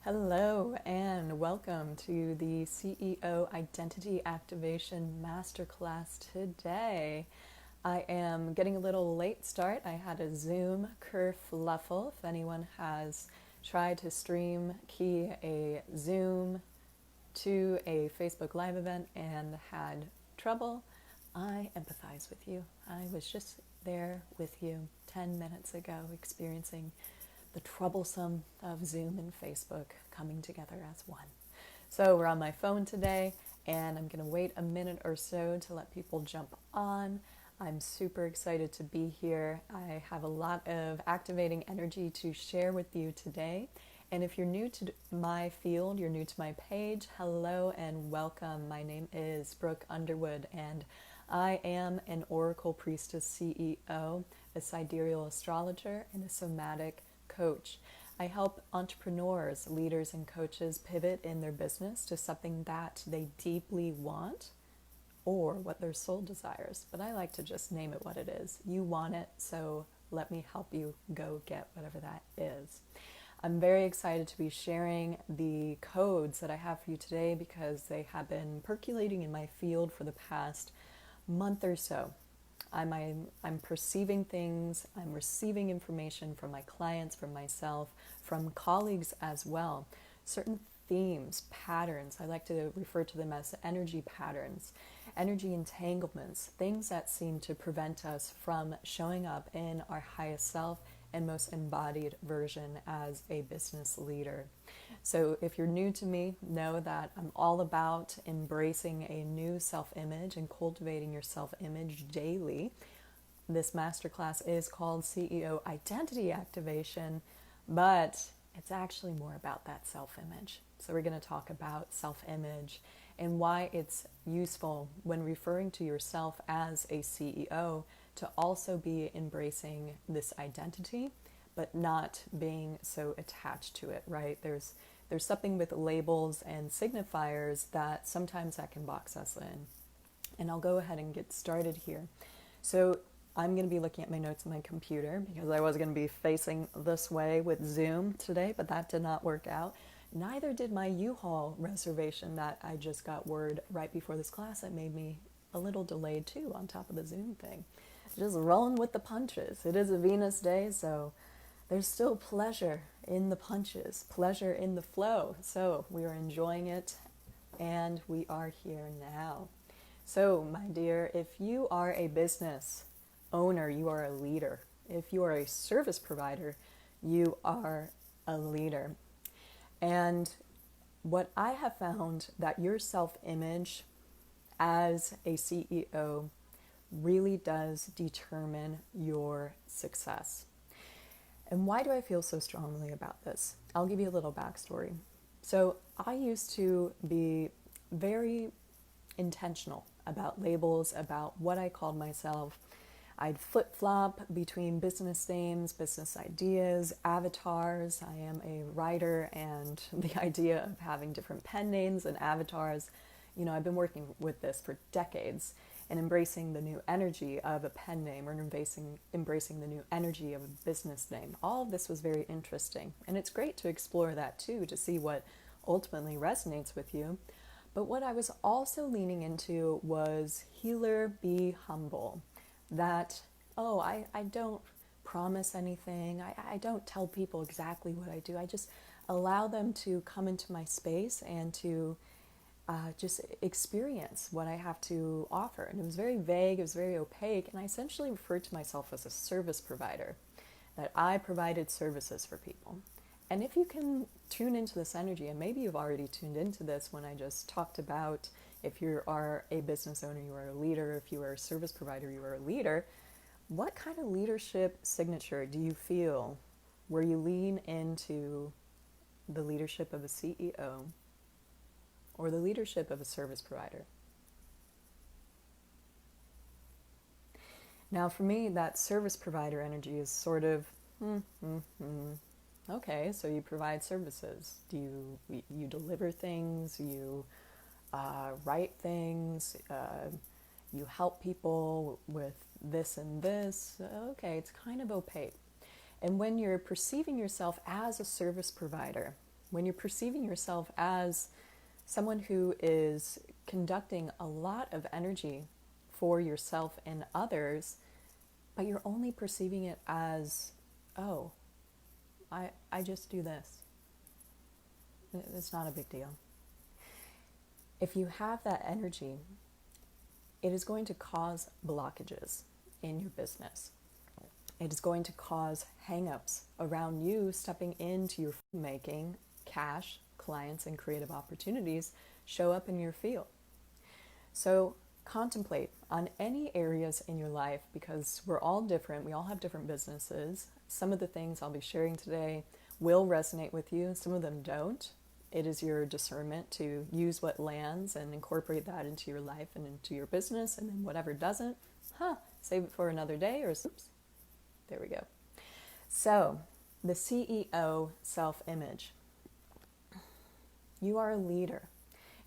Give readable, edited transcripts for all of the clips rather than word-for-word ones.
Hello and welcome to the CEO Identity Activation Masterclass today. I am getting a little late start. I had a Zoom kerfluffle. If anyone has tried to stream key a Zoom to a Facebook Live event and had trouble, I empathize with you. I was just there with you 10 minutes ago experiencing the troublesome of Zoom and Facebook coming together as one. So we're on my phone today, and I'm going to wait a minute or so to let people jump on. I'm super excited to be here. I have a lot of activating energy to share with you today. And if you're new to my field, you're new to my page, hello and welcome. My name is Brooke Underwood, and I am an Oracle Priestess CEO, a sidereal astrologer, and a somatic coach. I help entrepreneurs, leaders, and coaches pivot in their business to something that they deeply want or what their soul desires. But I like to just name it what it is. You want it, so let me help you go get whatever that is. I'm very excited to be sharing the codes that I have for you today because they have been percolating in my field for the past month or so. I'm perceiving things, I'm receiving information from my clients, from myself, from colleagues as well. Certain themes, patterns, I like to refer to them as energy patterns, energy entanglements, things that seem to prevent us from showing up in our highest self and most embodied version as a business leader. So if you're new to me, know that I'm all about embracing a new self-image and cultivating your self-image daily. This masterclass is called CEO Identity Activation, but it's actually more about that self-image. So we're going to talk about self-image and why it's useful when referring to yourself as a CEO to also be embracing this identity, but not being so attached to it, right? There's something with labels and signifiers that sometimes that can box us in. And I'll go ahead and get started here. So I'm going to be looking at my notes on my computer because I was going to be facing this way with Zoom today, but that did not work out. Neither did my U-Haul reservation that I just got word right before this class that made me a little delayed too on top of the Zoom thing. Just rolling with the punches. It is a Venus day, so there's still pleasure in the punches, pleasure in the flow. So we are enjoying it, and we are here now. So, my dear, if you are a business owner, you are a leader. If you are a service provider, you are a leader. And what I have found that your self-image as a CEO really does determine your success. And why do I feel so strongly about this? I'll give you a little backstory. So I used to be very intentional about labels, about what I called myself. I'd flip-flop between business names, business ideas, avatars. I am a writer, and the idea of having different pen names and avatars, I've been working with this for decades and embracing the new energy of a pen name or embracing the new energy of a business name. All of this was very interesting, and it's great to explore that too, to see what ultimately resonates with you. But what I was also leaning into was healer, be humble. That, I don't promise anything. I don't tell people exactly what I do. I just allow them to come into my space and to just experience what I have to offer. And it was very vague, it was very opaque, and I essentially referred to myself as a service provider, that I provided services for people. And if you can tune into this energy, and maybe you've already tuned into this when I just talked about if you are a business owner, you are a leader, if you are a service provider, you are a leader, what kind of leadership signature do you feel where you lean into the leadership of a CEO or the leadership of a service provider? Now, for me, that service provider energy is sort of, okay, so you provide services. You deliver things, you write things, you help people with this and this. Okay, it's kind of opaque. And when you're perceiving yourself as a service provider, when you're perceiving yourself as someone who is conducting a lot of energy for yourself and others, but you're only perceiving it as, oh, I just do this. It's not a big deal. If you have that energy, it is going to cause blockages in your business. It is going to cause hang-ups around you stepping into your making cash, clients, and creative opportunities show up in your field. So contemplate on any areas in your life, because we're all different. We all have different businesses. Some of the things I'll be sharing today will resonate with you. Some of them don't. It is your discernment to use what lands and incorporate that into your life and into your business. And then whatever doesn't, save it for another day, or oops, there we go. So the CEO self-image. You are a leader,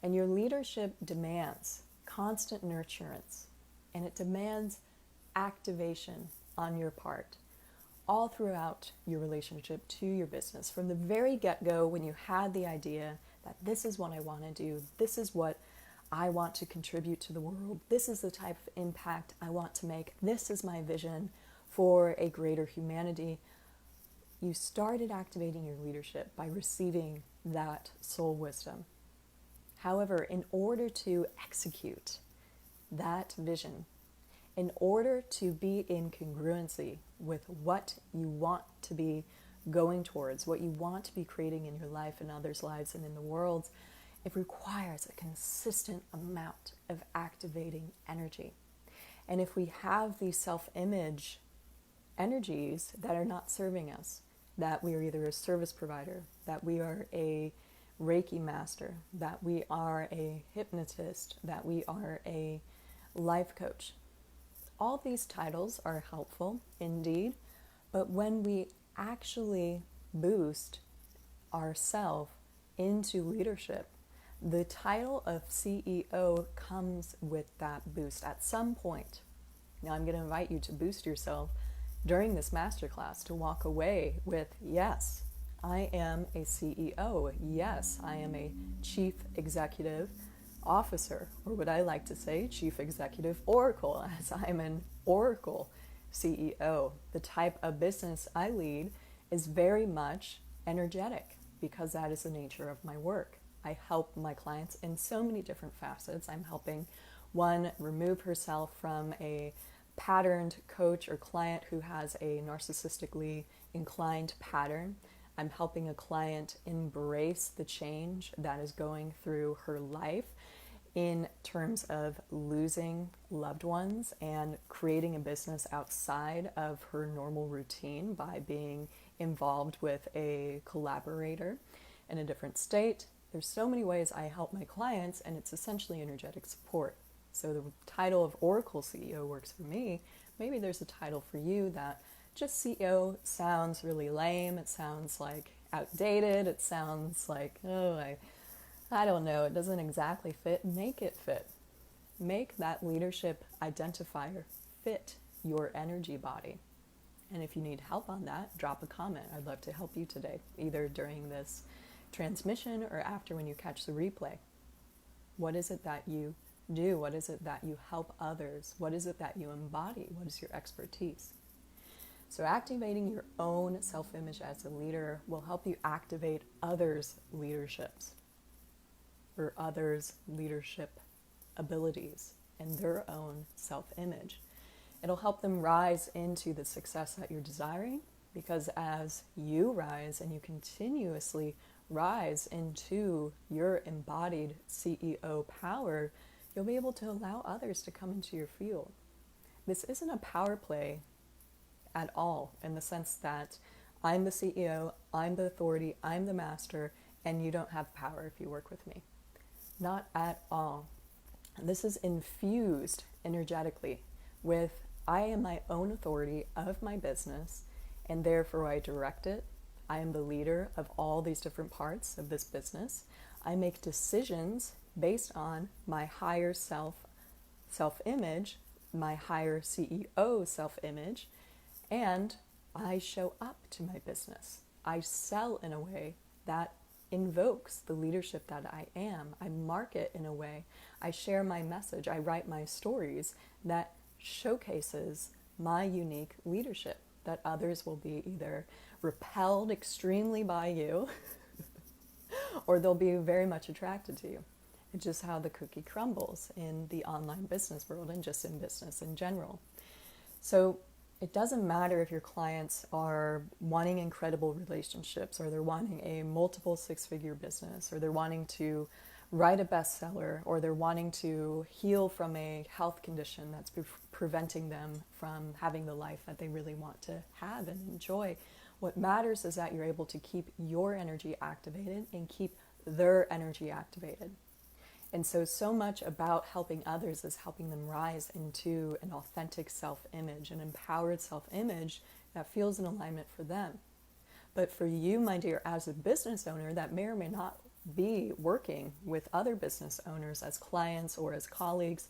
and your leadership demands constant nurturance, and it demands activation on your part all throughout your relationship to your business. From the very get-go, when you had the idea that this is what I want to do, this is what I want to contribute to the world, this is the type of impact I want to make, this is my vision for a greater humanity, you started activating your leadership by receiving that soul wisdom. However, in order to execute that vision, in order to be in congruency with what you want to be going towards, what you want to be creating in your life and others' lives and in the world, it requires a consistent amount of activating energy. And if we have these self-image energies that are not serving us, that we are either a service provider, that we are a Reiki master, that we are a hypnotist, that we are a life coach. All these titles are helpful indeed, but when we actually boost ourselves into leadership, the title of CEO comes with that boost at some point. Now I'm going to invite you to boost yourself during this masterclass, to walk away with, yes, I am a CEO. Yes, I am a chief executive officer, or what I like to say, chief executive oracle, as I'm an oracle CEO. The type of business I lead is very much energetic, because that is the nature of my work. I help my clients in so many different facets. I'm helping one remove herself from a patterned coach or client who has a narcissistically inclined pattern. I'm helping a client embrace the change that is going through her life in terms of losing loved ones and creating a business outside of her normal routine by being involved with a collaborator in a different state. There's so many ways I help my clients, and it's essentially energetic support. So the title of Oracle CEO works for me. Maybe there's a title for you that just CEO sounds really lame. It sounds like outdated. It sounds like, I don't know, it doesn't exactly fit. Make it fit. Make that leadership identifier fit your energy body. And if you need help on that, drop a comment. I'd love to help you today, either during this transmission or after when you catch the replay. What is it that you do? What is it that you help others? What is it that you embody? What is your expertise? So activating your own self-image as a leader will help you activate others' leaderships or others' leadership abilities and their own self-image. It'll help them rise into the success that you're desiring, because as you rise and you continuously rise into your embodied CEO power, you'll be able to allow others to come into your field. This isn't a power play at all, in the sense that I'm the CEO, I'm the authority, I'm the master, and you don't have power if you work with me. Not at all. This is infused energetically with, I am my own authority of my business, and therefore I direct it. I am the leader of all these different parts of this business. I make decisions based on my higher self-image, my higher CEO self-image, and I show up to my business. I sell in a way that invokes the leadership that I am. I market in a way. I share my message. I write my stories that showcases my unique leadership, that others will be either repelled extremely by you or they'll be very much attracted to you. It's just how the cookie crumbles in the online business world and just in business in general. So it doesn't matter if your clients are wanting incredible relationships, or they're wanting a multiple six-figure business, or they're wanting to write a bestseller, or they're wanting to heal from a health condition that's preventing them from having the life that they really want to have and enjoy. What matters is that you're able to keep your energy activated and keep their energy activated. And so much about helping others is helping them rise into an authentic self-image, an empowered self-image that feels in alignment for them. But for you, my dear, as a business owner that may or may not be working with other business owners as clients or as colleagues,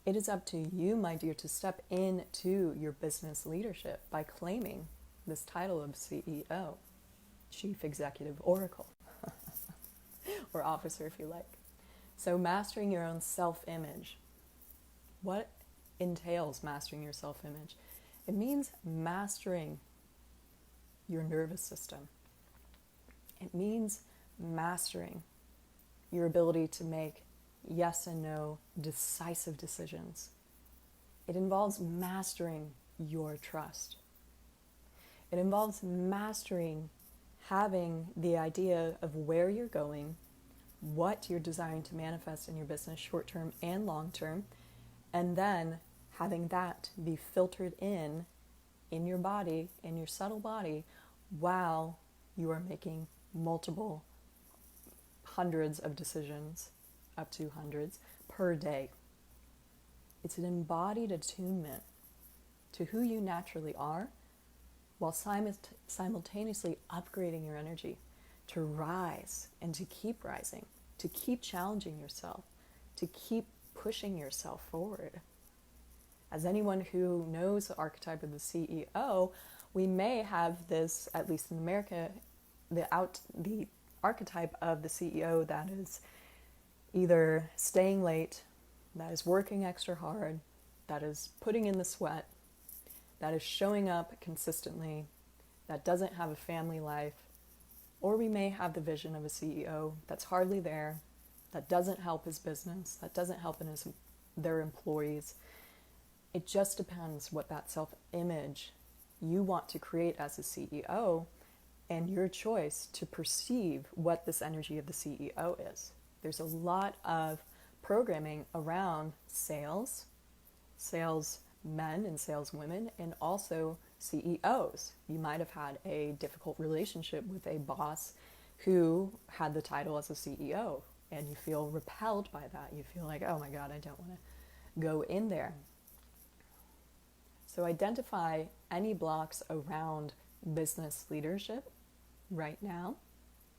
it is up to you, my dear, to step into your business leadership by claiming this title of CEO, Chief Executive Oracle, or Officer if you like. So mastering your own self-image. What entails mastering your self-image? It means mastering your nervous system. It means mastering your ability to make yes and no decisive decisions. It involves mastering your trust. It involves mastering having the idea of where you're going, what you're desiring to manifest in your business, short-term and long-term, and then having that be filtered in your body, in your subtle body, while you are making multiple hundreds of decisions, up to hundreds, per day. It's an embodied attunement to who you naturally are, while simultaneously upgrading your energy to rise and to keep rising, to keep challenging yourself, to keep pushing yourself forward. As anyone who knows the archetype of the CEO, we may have this, at least in America, the archetype of the CEO that is either staying late, that is working extra hard, that is putting in the sweat, that is showing up consistently, that doesn't have a family life. Or we may have the vision of a CEO that's hardly there, that doesn't help his business, that doesn't help their employees. It just depends what that self-image you want to create as a CEO and your choice to perceive what this energy of the CEO is. There's a lot of programming around sales men and saleswomen, and also CEOs. You might have had a difficult relationship with a boss who had the title as a CEO, and you feel repelled by that. You feel like, oh my God, I don't want to go in there. So identify any blocks around business leadership right now.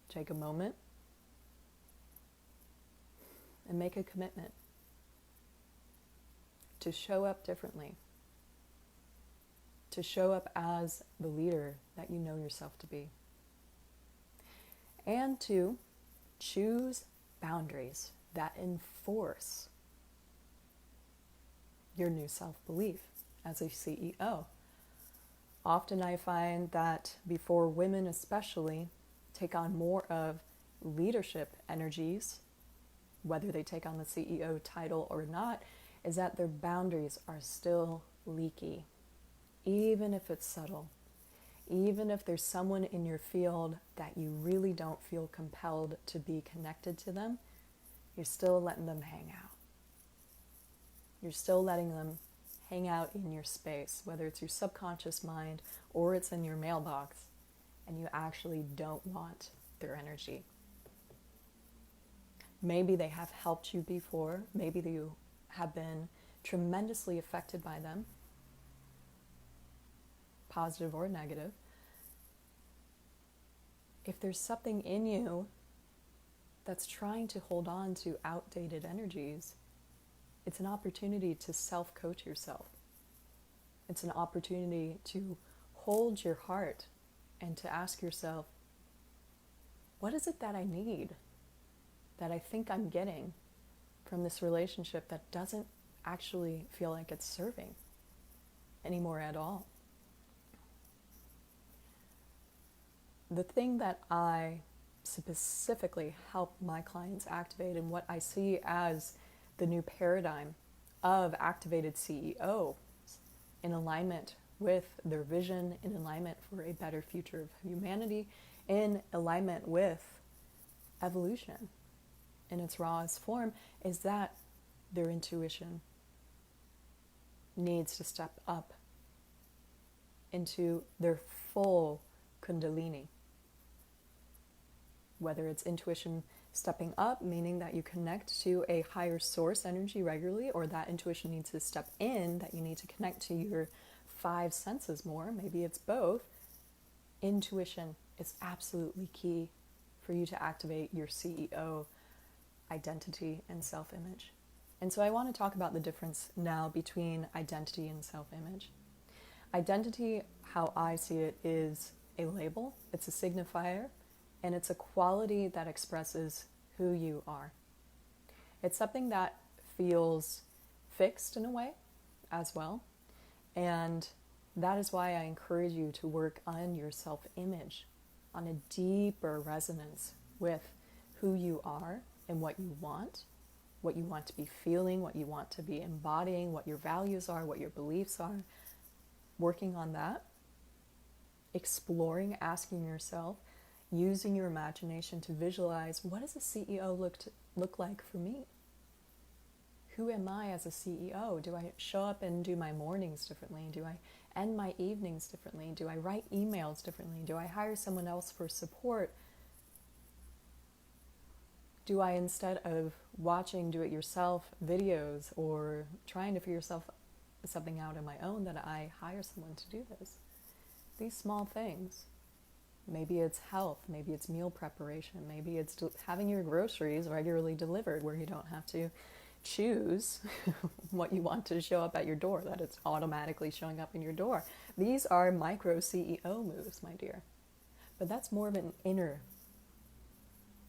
Take a moment and make a commitment to show up differently, to show up as the leader that you know yourself to be, and to choose boundaries that enforce your new self-belief as a CEO. Often I find that before women especially take on more of leadership energies, whether they take on the CEO title or not, is that their boundaries are still leaky, even if it's subtle. Even if there's someone in your field that you really don't feel compelled to be connected to them, you're still letting them hang out. You're still letting them hang out in your space, whether it's your subconscious mind or it's in your mailbox, and you actually don't want their energy. Maybe they have helped you before. Maybe you have been tremendously affected by them, positive or negative. If there's something in you that's trying to hold on to outdated energies, it's an opportunity to self-coach yourself. It's an opportunity to hold your heart and to ask yourself, What is it that I need, that I think I'm getting from this relationship that doesn't actually feel like it's serving anymore at all? The thing that I specifically help my clients activate, and what I see as the new paradigm of activated CEO in alignment with their vision, in alignment for a better future of humanity, in alignment with evolution in its rawest form, is that their intuition needs to step up into their full kundalini. Whether it's intuition stepping up, meaning that you connect to a higher source energy regularly, or that intuition needs to step in, that you need to connect to your 5 senses more, maybe it's both. Intuition is absolutely key for you to activate your CEO identity and self-image. And so I want to talk about the difference now between identity and self-image. Identity, how I see it, is a label, it's a signifier, and it's a quality that expresses who you are. It's something that feels fixed in a way as well. And that is why I encourage you to work on your self-image, on a deeper resonance with who you are and what you want to be feeling, what you want to be embodying, what your values are, what your beliefs are. Working on that, exploring, asking yourself, using your imagination to visualize, what does a CEO look like for me? Who am I as a CEO? Do I show up and do my mornings differently? Do I end my evenings differently? Do I write emails differently? Do I hire someone else for support? Do I, instead of watching do-it-yourself videos or trying to figure something out on my own, that I hire someone to do this? These small things. Maybe it's health, maybe it's meal preparation, maybe it's having your groceries regularly delivered where you don't have to choose what you want to show up at your door, that it's automatically showing up in your door. These are micro CEO moves, my dear. But that's more of an inner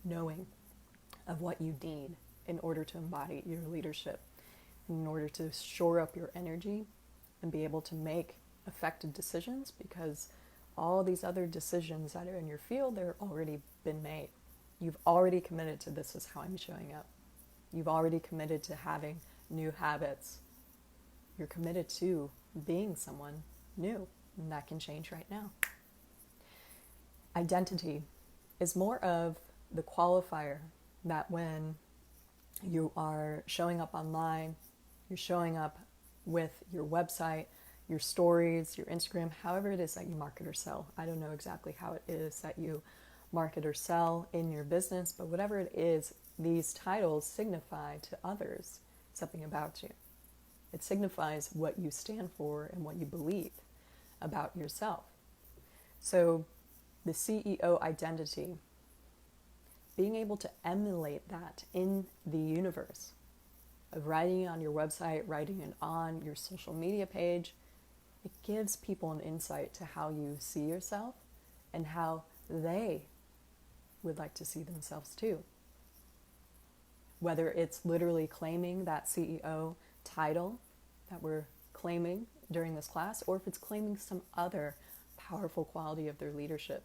knowing of what you need in order to embody your leadership, in order to shore up your energy and be able to make effective decisions, because all these other decisions that are in your field, they're already been made. You've already committed to, this is how I'm showing up. You've already committed to having new habits. You're committed to being someone new, and that can change right now. Identity is more of the qualifier that when you are showing up online, you're showing up with your website, your stories, your Instagram, however it is that you market or sell. I don't know exactly how it is that you market or sell in your business, but whatever it is, these titles signify to others something about you. It signifies what you stand for and what you believe about yourself. So the CEO identity, being able to emulate that in the universe, of writing it on your website, writing it on your social media page, it gives people an insight to how you see yourself and how they would like to see themselves too. Whether it's literally claiming that CEO title that we're claiming during this class, or if it's claiming some other powerful quality of their leadership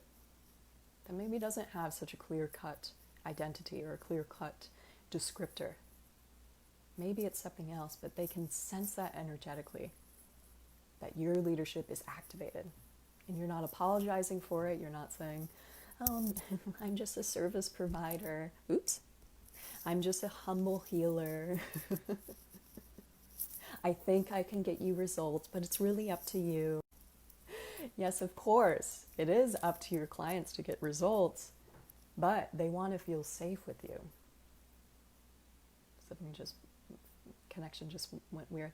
that maybe doesn't have such a clear-cut identity or a clear-cut descriptor. Maybe it's something else, but they can sense that energetically, that your leadership is activated. And you're not apologizing for it. You're not saying, oh, I'm just a service provider. Oops. I'm just a humble healer. I think I can get you results, but it's really up to you. Yes, of course, it is up to your clients to get results, but they want to feel safe with you. Connection just went weird.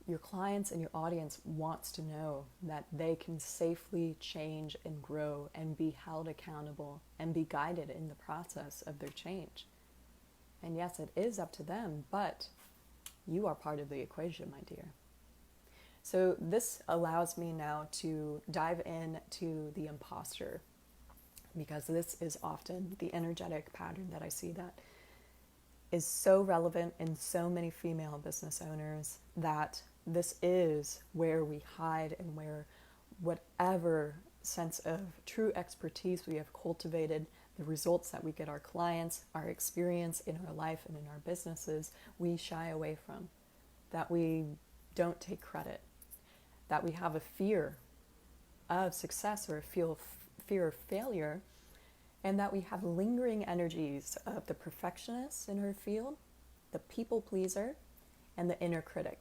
Your clients and your audience wants to know that they can safely change and grow and be held accountable and be guided in the process of their change. And yes, it is up to them, but you are part of the equation, my dear. So this allows me now to dive into the imposter, because this is often the energetic pattern that I see that is so relevant in so many female business owners, that this is where we hide and where whatever sense of true expertise we have cultivated, the results that we get our clients, our experience in our life and in our businesses, we shy away from, that we don't take credit, that we have a fear of success or a fear of failure, and that we have lingering energies of the perfectionist in her field, the people pleaser, and the inner critic.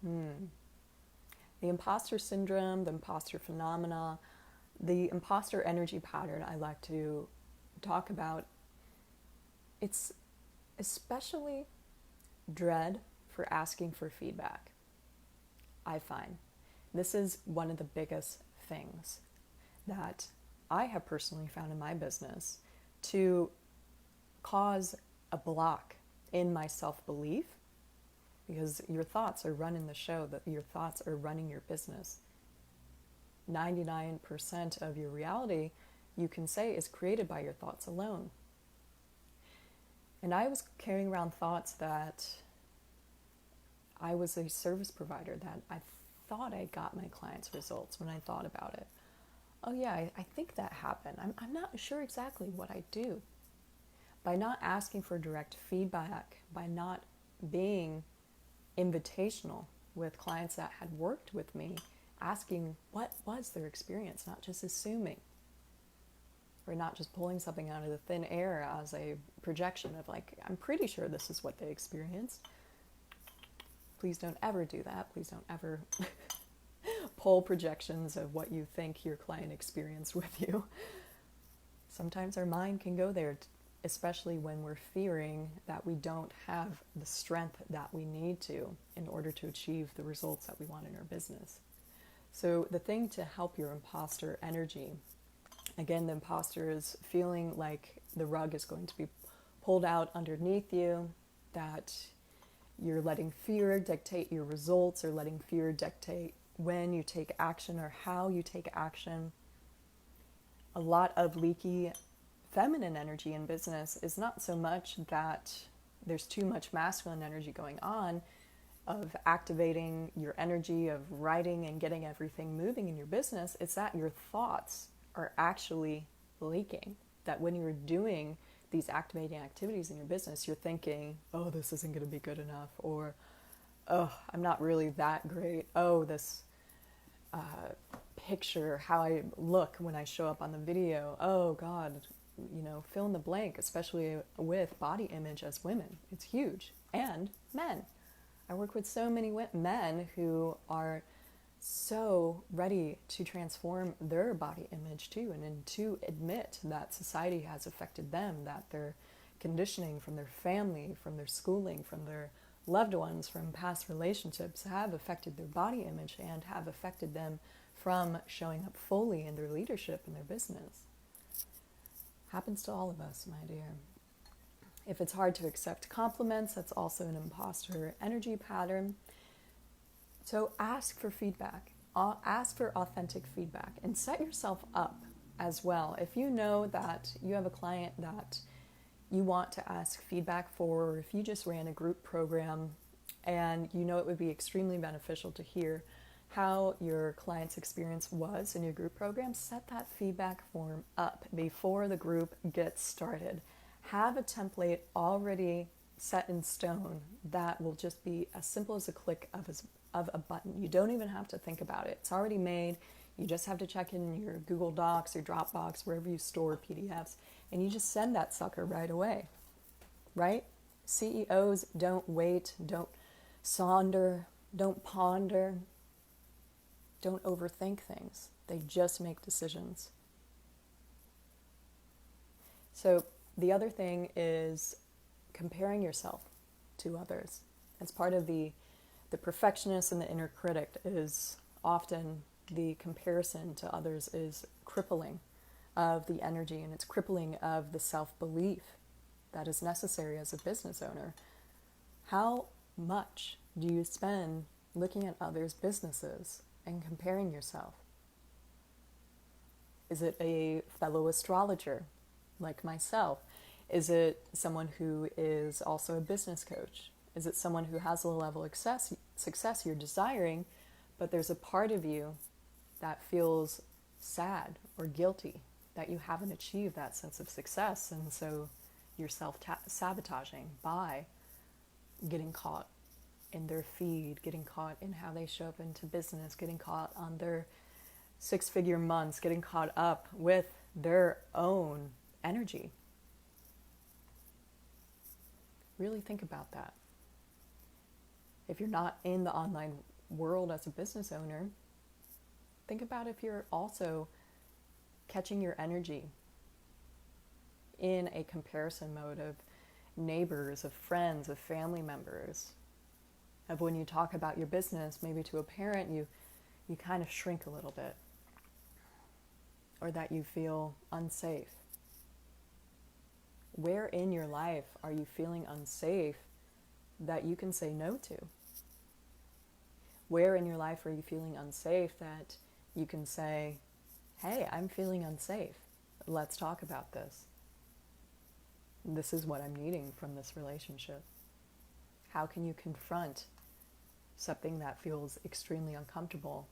The imposter syndrome, the imposter phenomena, the imposter energy pattern I like to talk about, it's especially dread for asking for feedback. I find this is one of the biggest things that I have personally found in my business to cause a block in my self-belief, because your thoughts are running the show, that your thoughts are running your business. 99% of your reality, you can say, is created by your thoughts alone. And I was carrying around thoughts that I was a service provider, that I thought I got my clients' results when I thought about it. Oh yeah, I think that happened. I'm not sure exactly what I do. By not asking for direct feedback, by not being invitational with clients that had worked with me, asking what was their experience, not just assuming, or not just pulling something out of the thin air as a projection of like, I'm pretty sure this is what they experienced. Please don't ever do that. Please don't ever pull projections of what you think your client experienced with you. Sometimes our mind can go there, especially when we're fearing that we don't have the strength that we need to in order to achieve the results that we want in our business. So the thing to help your imposter energy, again, the imposter is feeling like the rug is going to be pulled out underneath you, that you're letting fear dictate your results, or letting fear dictate when you take action or how you take action. A lot of leaky feminine energy in business is not so much that there's too much masculine energy going on, of activating your energy, of writing and getting everything moving in your business. It's that your thoughts are actually leaking. That when you're doing these activating activities in your business, you're thinking, oh, this isn't going to be good enough, or, oh, I'm not really that great. Oh, this picture, how I look when I show up on the video. Oh, God, fill in the blank, especially with body image as women. It's huge. And men. I work with so many men who are so ready to transform their body image too, and to admit that society has affected them, that their conditioning from their family, from their schooling, from their loved ones, from past relationships have affected their body image and have affected them from showing up fully in their leadership and their business. Happens to all of us, my dear. If it's hard to accept compliments, that's also an imposter energy pattern. So ask for feedback. Ask for authentic feedback, and set yourself up as well. If you know that you have a client that you want to ask feedback for, or if you just ran a group program and you know it would be extremely beneficial to hear how your client's experience was in your group program, set that feedback form up before the group gets started. Have a template already set in stone that will just be as simple as a click of a button. You don't even have to think about it. It's already made. You just have to check in your Google Docs or Dropbox, wherever you store PDFs, and you just send that sucker right away, right? CEOs don't wait, don't sonder, don't ponder, don't overthink things. They just make decisions. So the other thing is comparing yourself to others. As part of the perfectionist and the inner critic, is often the comparison to others is crippling of the energy, and it's crippling of the self-belief that is necessary as a business owner. How much do you spend looking at others' businesses and comparing yourself? Is it a fellow astrologer like myself? Is it someone who is also a business coach? Is it someone who has the level of success you're desiring, but there's a part of you that feels sad or guilty that you haven't achieved that sense of success, and so you're self-sabotaging by getting caught in their feed, getting caught in how they show up into business, getting caught on their six-figure months, getting caught up with their own energy. Really think about that. If you're not in the online world as a business owner, think about if you're also catching your energy in a comparison mode of neighbors, of friends, of family members, of when you talk about your business, maybe to a parent, you kind of shrink a little bit, or that you feel unsafe. Where in your life are you feeling unsafe that you can say no to? Where in your life are you feeling unsafe that you can say, hey, I'm feeling unsafe. Let's talk about this. This is what I'm needing from this relationship. How can you confront something that feels extremely uncomfortable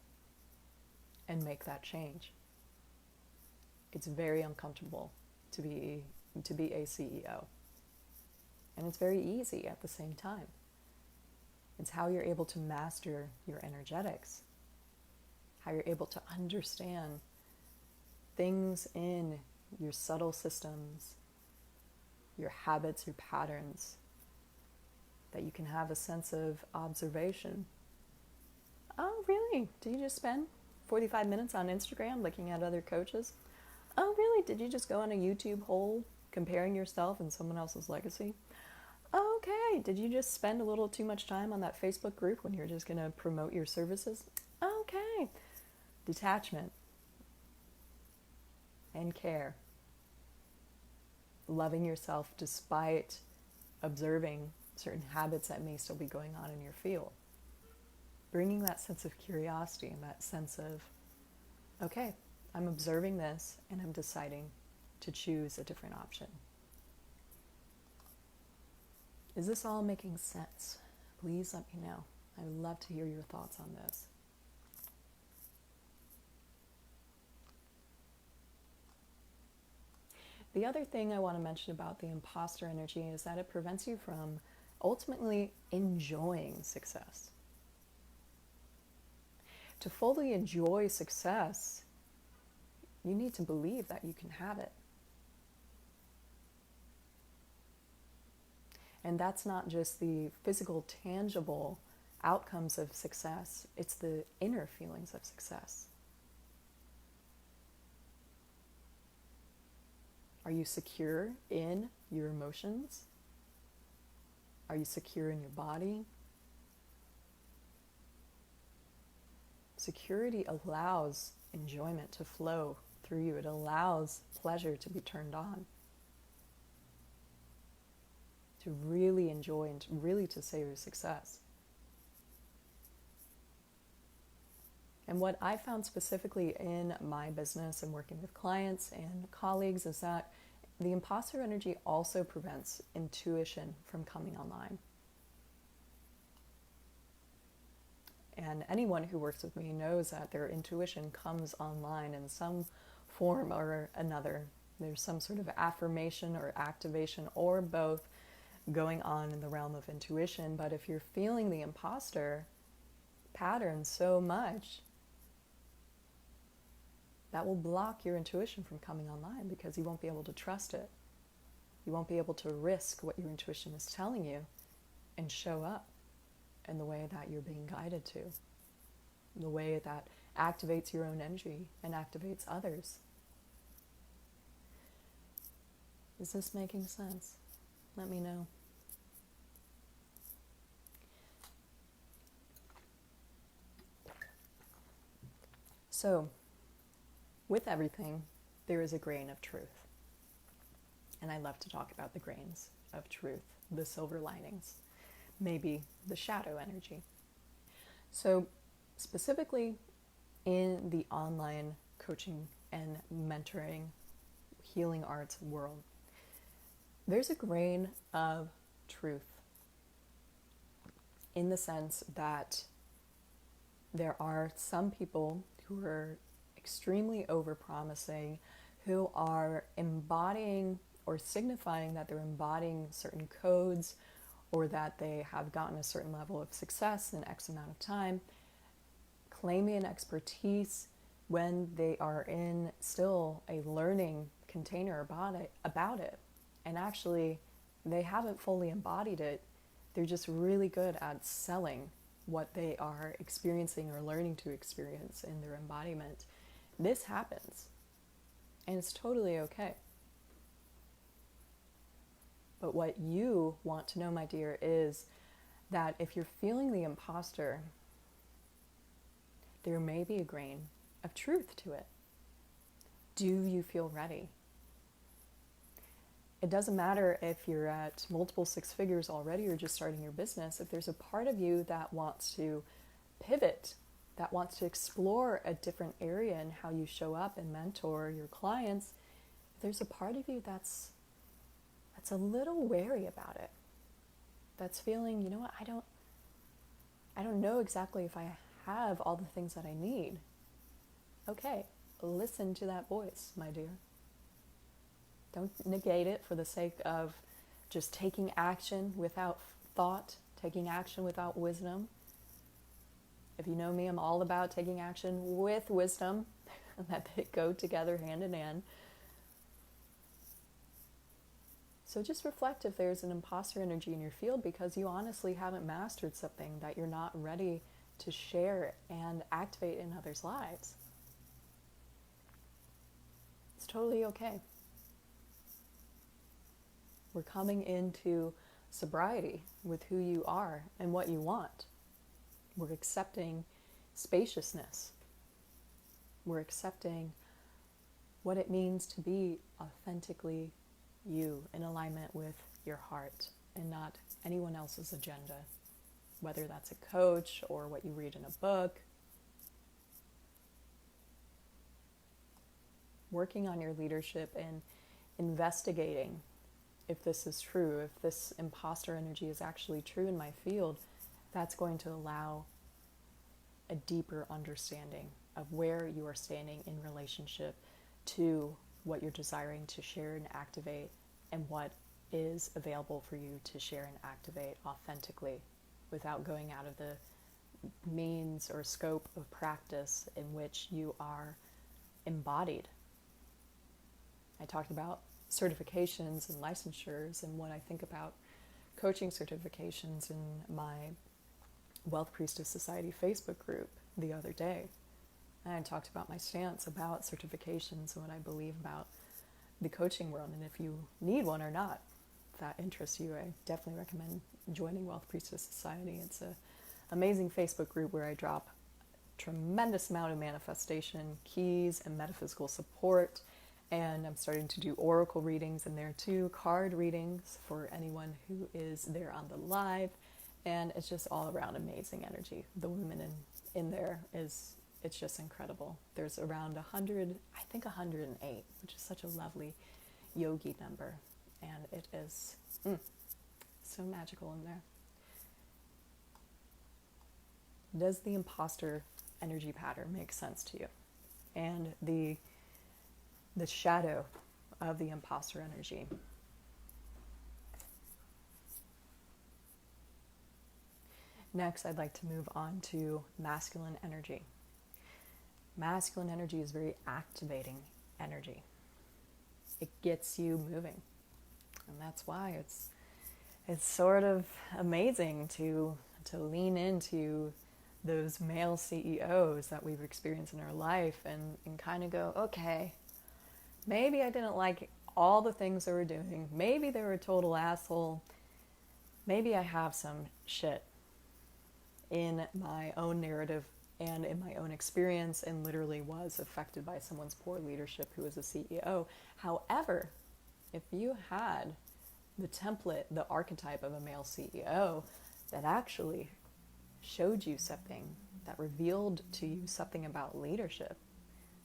and make that change? It's very uncomfortable to be a CEO. And it's very easy at the same time. It's how you're able to master your energetics, how you're able to understand things in your subtle systems, your habits, your patterns, that you can have a sense of observation. Oh, really? Did you just spend 45 minutes on Instagram looking at other coaches? Oh, really? Did you just go on a YouTube hole comparing yourself and someone else's legacy? Okay. Did you just spend a little too much time on that Facebook group when you're just going to promote your services? Okay. Detachment and care. Loving yourself despite observing certain habits that may still be going on in your field. Bringing that sense of curiosity and that sense of, okay, I'm observing this and I'm deciding to choose a different option. Is this all making sense? Please let me know. I would love to hear your thoughts on this. The other thing I want to mention about the imposter energy is that it prevents you from ultimately enjoying success. To fully enjoy success, you need to believe that you can have it. And that's not just the physical, tangible outcomes of success, it's the inner feelings of success. Are you secure in your emotions? Are you secure in your body? Security allows enjoyment to flow through you. It allows pleasure to be turned on. To really enjoy and really to savor success. And what I found specifically in my business and working with clients and colleagues is that the imposter energy also prevents intuition from coming online. And anyone who works with me knows that their intuition comes online in some form or another. There's some sort of affirmation or activation or both going on in the realm of intuition. But if you're feeling the imposter pattern so much, that will block your intuition from coming online because you won't be able to trust it. You won't be able to risk what your intuition is telling you and show up in the way that you're being guided to, the way that activates your own energy and activates others. Is this making sense? Let me know. So, with everything, there is a grain of truth. And I love to talk about the grains of truth, the silver linings, maybe the shadow energy. So, specifically in the online coaching and mentoring healing arts world, there's a grain of truth in the sense that there are some people who are extremely overpromising, who are embodying or signifying that they're embodying certain codes or that they have gotten a certain level of success in X amount of time, claiming an expertise when they are in still a learning container about it. And actually, they haven't fully embodied it. They're just really good at selling what they are experiencing or learning to experience in their embodiment. This happens, and it's totally okay. But what you want to know, my dear, is that if you're feeling the imposter, there may be a grain of truth to it. Do you feel ready? It doesn't matter if you're at multiple six figures already or just starting your business. If there's a part of you that wants to pivot, that wants to explore a different area in how you show up and mentor your clients, if there's a part of you that's a little wary about it, that's feeling, you know what, I don't know exactly if I have all the things that I need. Okay, listen to that voice, my dear. Don't negate it for the sake of just taking action without thought, taking action without wisdom. If you know me, I'm all about taking action with wisdom, and that they go together hand in hand. So just reflect if there's an imposter energy in your field because you honestly haven't mastered something that you're not ready to share and activate in others' lives. It's totally okay. We're coming into sobriety with who you are and what you want. We're accepting spaciousness. We're accepting what it means to be authentically you in alignment with your heart and not anyone else's agenda, whether that's a coach or what you read in a book. Working on your leadership and investigating if this is true, if this imposter energy is actually true in my field, that's going to allow a deeper understanding of where you are standing in relationship to what you're desiring to share and activate and what is available for you to share and activate authentically without going out of the means or scope of practice in which you are embodied. I talked about certifications and licensures and what I think about coaching certifications in my Wealth Priestess Society Facebook group the other day. And I talked about my stance about certifications and what I believe about the coaching world and if you need one or not. If that interests you, I definitely recommend joining Wealth Priestess Society. It's an amazing Facebook group where I drop a tremendous amount of manifestation keys and metaphysical support. And I'm starting to do oracle readings in there too, card readings for anyone who is there on the live. And it's just all around amazing energy. The women in there it's just incredible. There's around 100, I think 108, which is such a lovely yogi number. And it is so magical in there. Does the imposter energy pattern make sense to you? And the shadow of the imposter energy. Next, I'd like to move on to masculine energy. Masculine energy is very activating energy. It gets you moving. And that's why it's sort of amazing to lean into those male CEOs that we've experienced in our life and kind of go, okay, maybe I didn't like all the things they were doing. Maybe they were a total asshole. Maybe I have some shit in my own narrative and in my own experience and literally was affected by someone's poor leadership who was a CEO. However, if you had the template, the archetype of a male CEO that actually showed you something, that revealed to you something about leadership,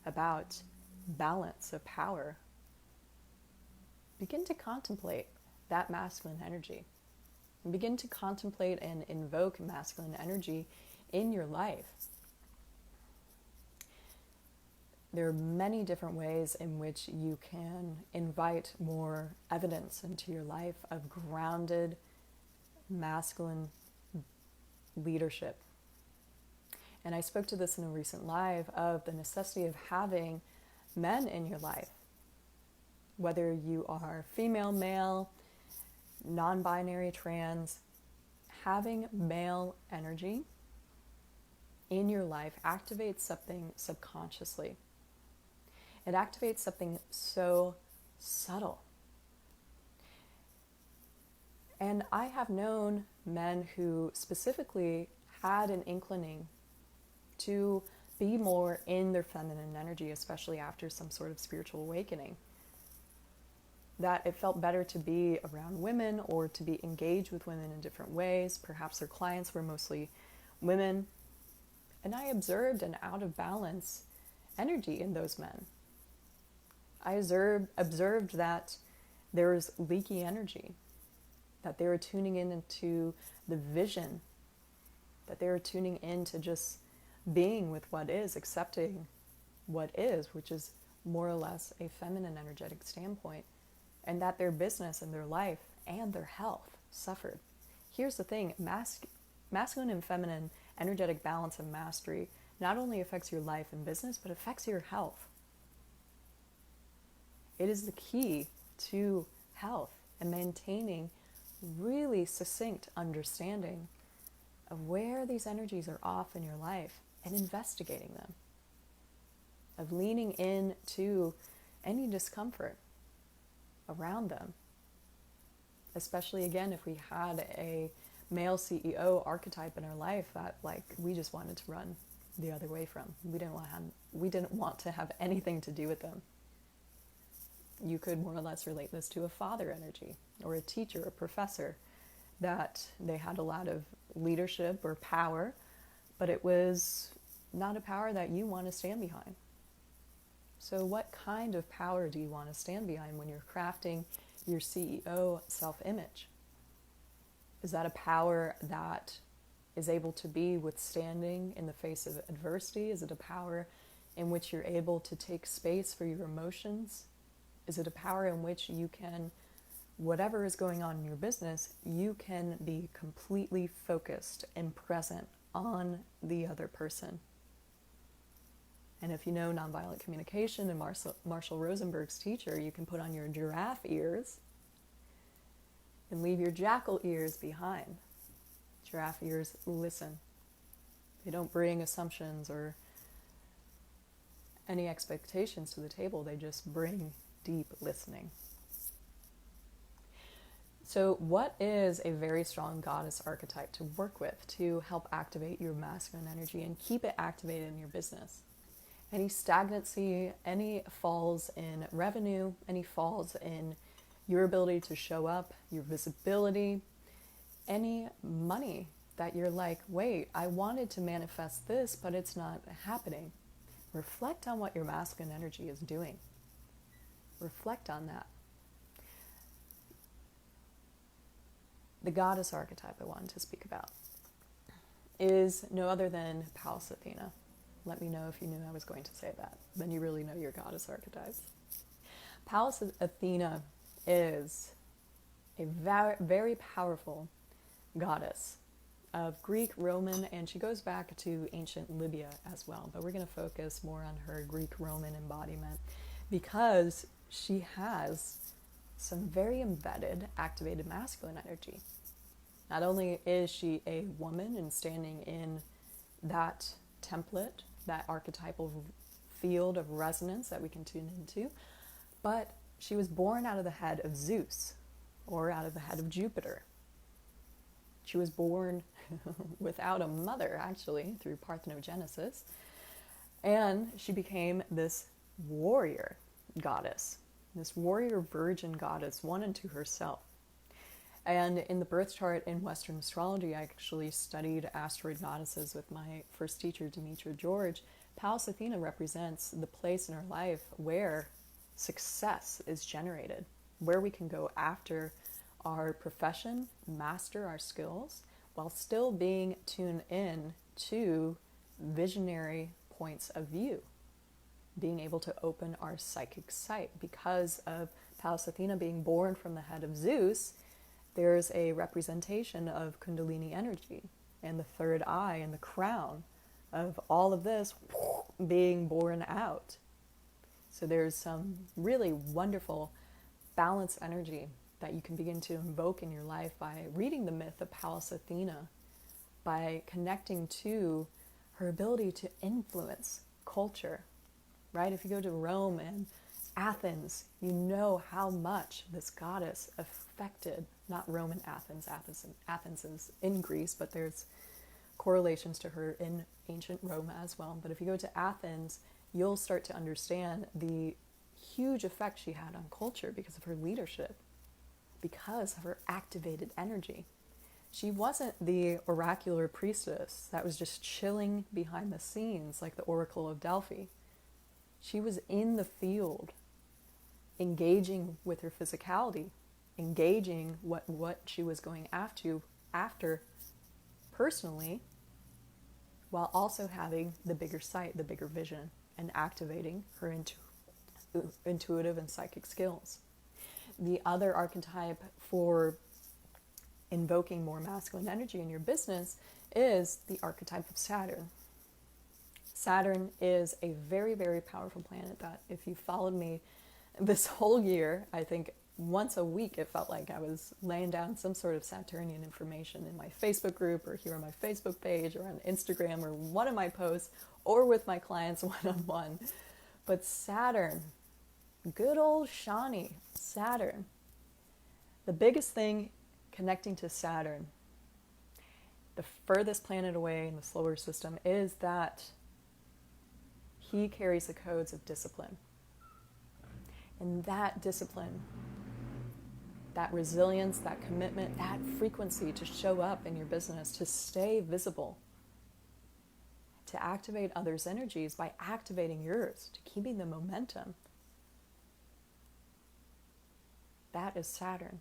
about balance of power, begin to contemplate that masculine energy. And begin to contemplate and invoke masculine energy in your life. There are many different ways in which you can invite more evidence into your life of grounded masculine leadership. And I spoke to this in a recent live of the necessity of having men in your life. Whether you are female, male, non-binary, trans, having male energy in your life activates something subconsciously. It activates something so subtle. And I have known men who specifically had an inclining to be more in their feminine energy, especially after some sort of spiritual awakening. That it felt better to be around women or to be engaged with women in different ways. Perhaps their clients were mostly women. And I observed an out of balance energy in those men. I observed that there was leaky energy, that they were tuning in into the vision, that they were tuning into just being with what is, accepting what is, which is more or less a feminine energetic standpoint, and that their business and their life and their health suffered. Here's the thing, masculine and feminine energetic balance and mastery not only affects your life and business, but affects your health. It is the key to health and maintaining really succinct understanding of where these energies are off in your life and investigating them, of leaning into any discomfort around them. Especially again, if we had a male CEO archetype in our life that we just wanted to run the other way from. We didn't want to have anything to do with them. You could more or less relate this to a father energy or a teacher, a professor, that they had a lot of leadership or power, but it was not a power that you want to stand behind. So what kind of power do you want to stand behind when you're crafting your CEO self-image? Is that a power that is able to be withstanding in the face of adversity? Is it a power in which you're able to take space for your emotions? Is it a power in which you can, whatever is going on in your business, you can be completely focused and present on the other person? And if you know nonviolent communication and Marshall Rosenberg's teacher, you can put on your giraffe ears and leave your jackal ears behind. Giraffe ears listen. They don't bring assumptions or any expectations to the table. They just bring deep listening. So what is a very strong goddess archetype to work with to help activate your masculine energy and keep it activated in your business? Any stagnancy, any falls in revenue, any falls in your ability to show up, your visibility, any money that you're like, wait, I wanted to manifest this, but it's not happening. Reflect on what your masculine energy is doing. Reflect on that. The goddess archetype I wanted to speak about is no other than Pallas Athena. Let me know if you knew I was going to say that. Then you really know your goddess archetypes. Pallas Athena is a very powerful goddess of Greek, Roman, and she goes back to ancient Libya as well. But we're going to focus more on her Greek, Roman embodiment because she has some very embedded, activated masculine energy. Not only is she a woman and standing in that template, that archetypal field of resonance that we can tune into, but she was born out of the head of Zeus or out of the head of Jupiter. She was born without a mother, actually, through parthenogenesis, and she became this warrior goddess, this warrior virgin goddess, one unto herself. And in the birth chart in Western astrology, I actually studied asteroid goddesses with my first teacher, Demetra George, Pallas Athena represents the place in our life where success is generated, where we can go after our profession, master our skills, while still being tuned in to visionary points of view, being able to open our psychic sight. Because of Pallas Athena being born from the head of Zeus, there's a representation of Kundalini energy and the third eye and the crown of all of this being born out. So there's some really wonderful balanced energy that you can begin to invoke in your life by reading the myth of Pallas Athena, by connecting to her ability to influence culture, right? If you go to Rome and Athens, you know how much this goddess affected, not Rome and Athens, Athens is in Greece, but there's correlations to her in ancient Rome as well. But if you go to Athens, you'll start to understand the huge effect she had on culture because of her leadership, because of her activated energy. She wasn't the oracular priestess that was just chilling behind the scenes like the Oracle of Delphi. She was in the field, engaging with her physicality, engaging what she was going after personally, while also having the bigger sight, the bigger vision, and activating her intuitive and psychic skills. The other archetype for invoking more masculine energy in your business is the archetype of Saturn. Saturn is a very, very powerful planet that if you followed me this whole year, I think once a week it felt like I was laying down some sort of Saturnian information in my Facebook group or here on my Facebook page or on Instagram or one of my posts or with my clients one-on-one. But Saturn, good old Shani, Saturn. The biggest thing connecting to Saturn, the furthest planet away in the solar system, is that he carries the codes of discipline. And that discipline, that resilience, that commitment, that frequency to show up in your business, to stay visible, to activate others' energies by activating yours, to keeping the momentum. That is Saturn.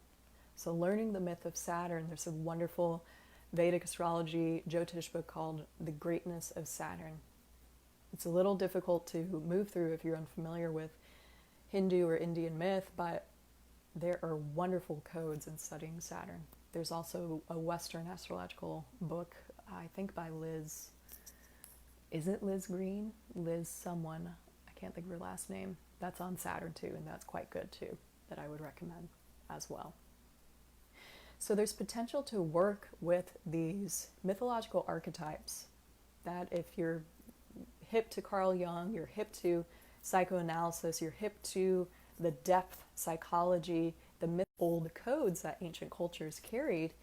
So learning the myth of Saturn, there's a wonderful Vedic astrology Jyotish book called The Greatness of Saturn. It's a little difficult to move through if you're unfamiliar with Hindu or Indian myth, but there are wonderful codes in studying Saturn. There's also a Western astrological book, I think by Liz, is it Liz Green? Liz someone, I can't think of her last name. That's on Saturn too, and that's quite good too, that I would recommend as well. So there's potential to work with these mythological archetypes that if you're hip to Carl Jung, you're hip to psychoanalysis, you're hip to the depth psychology, the old codes that ancient cultures carried,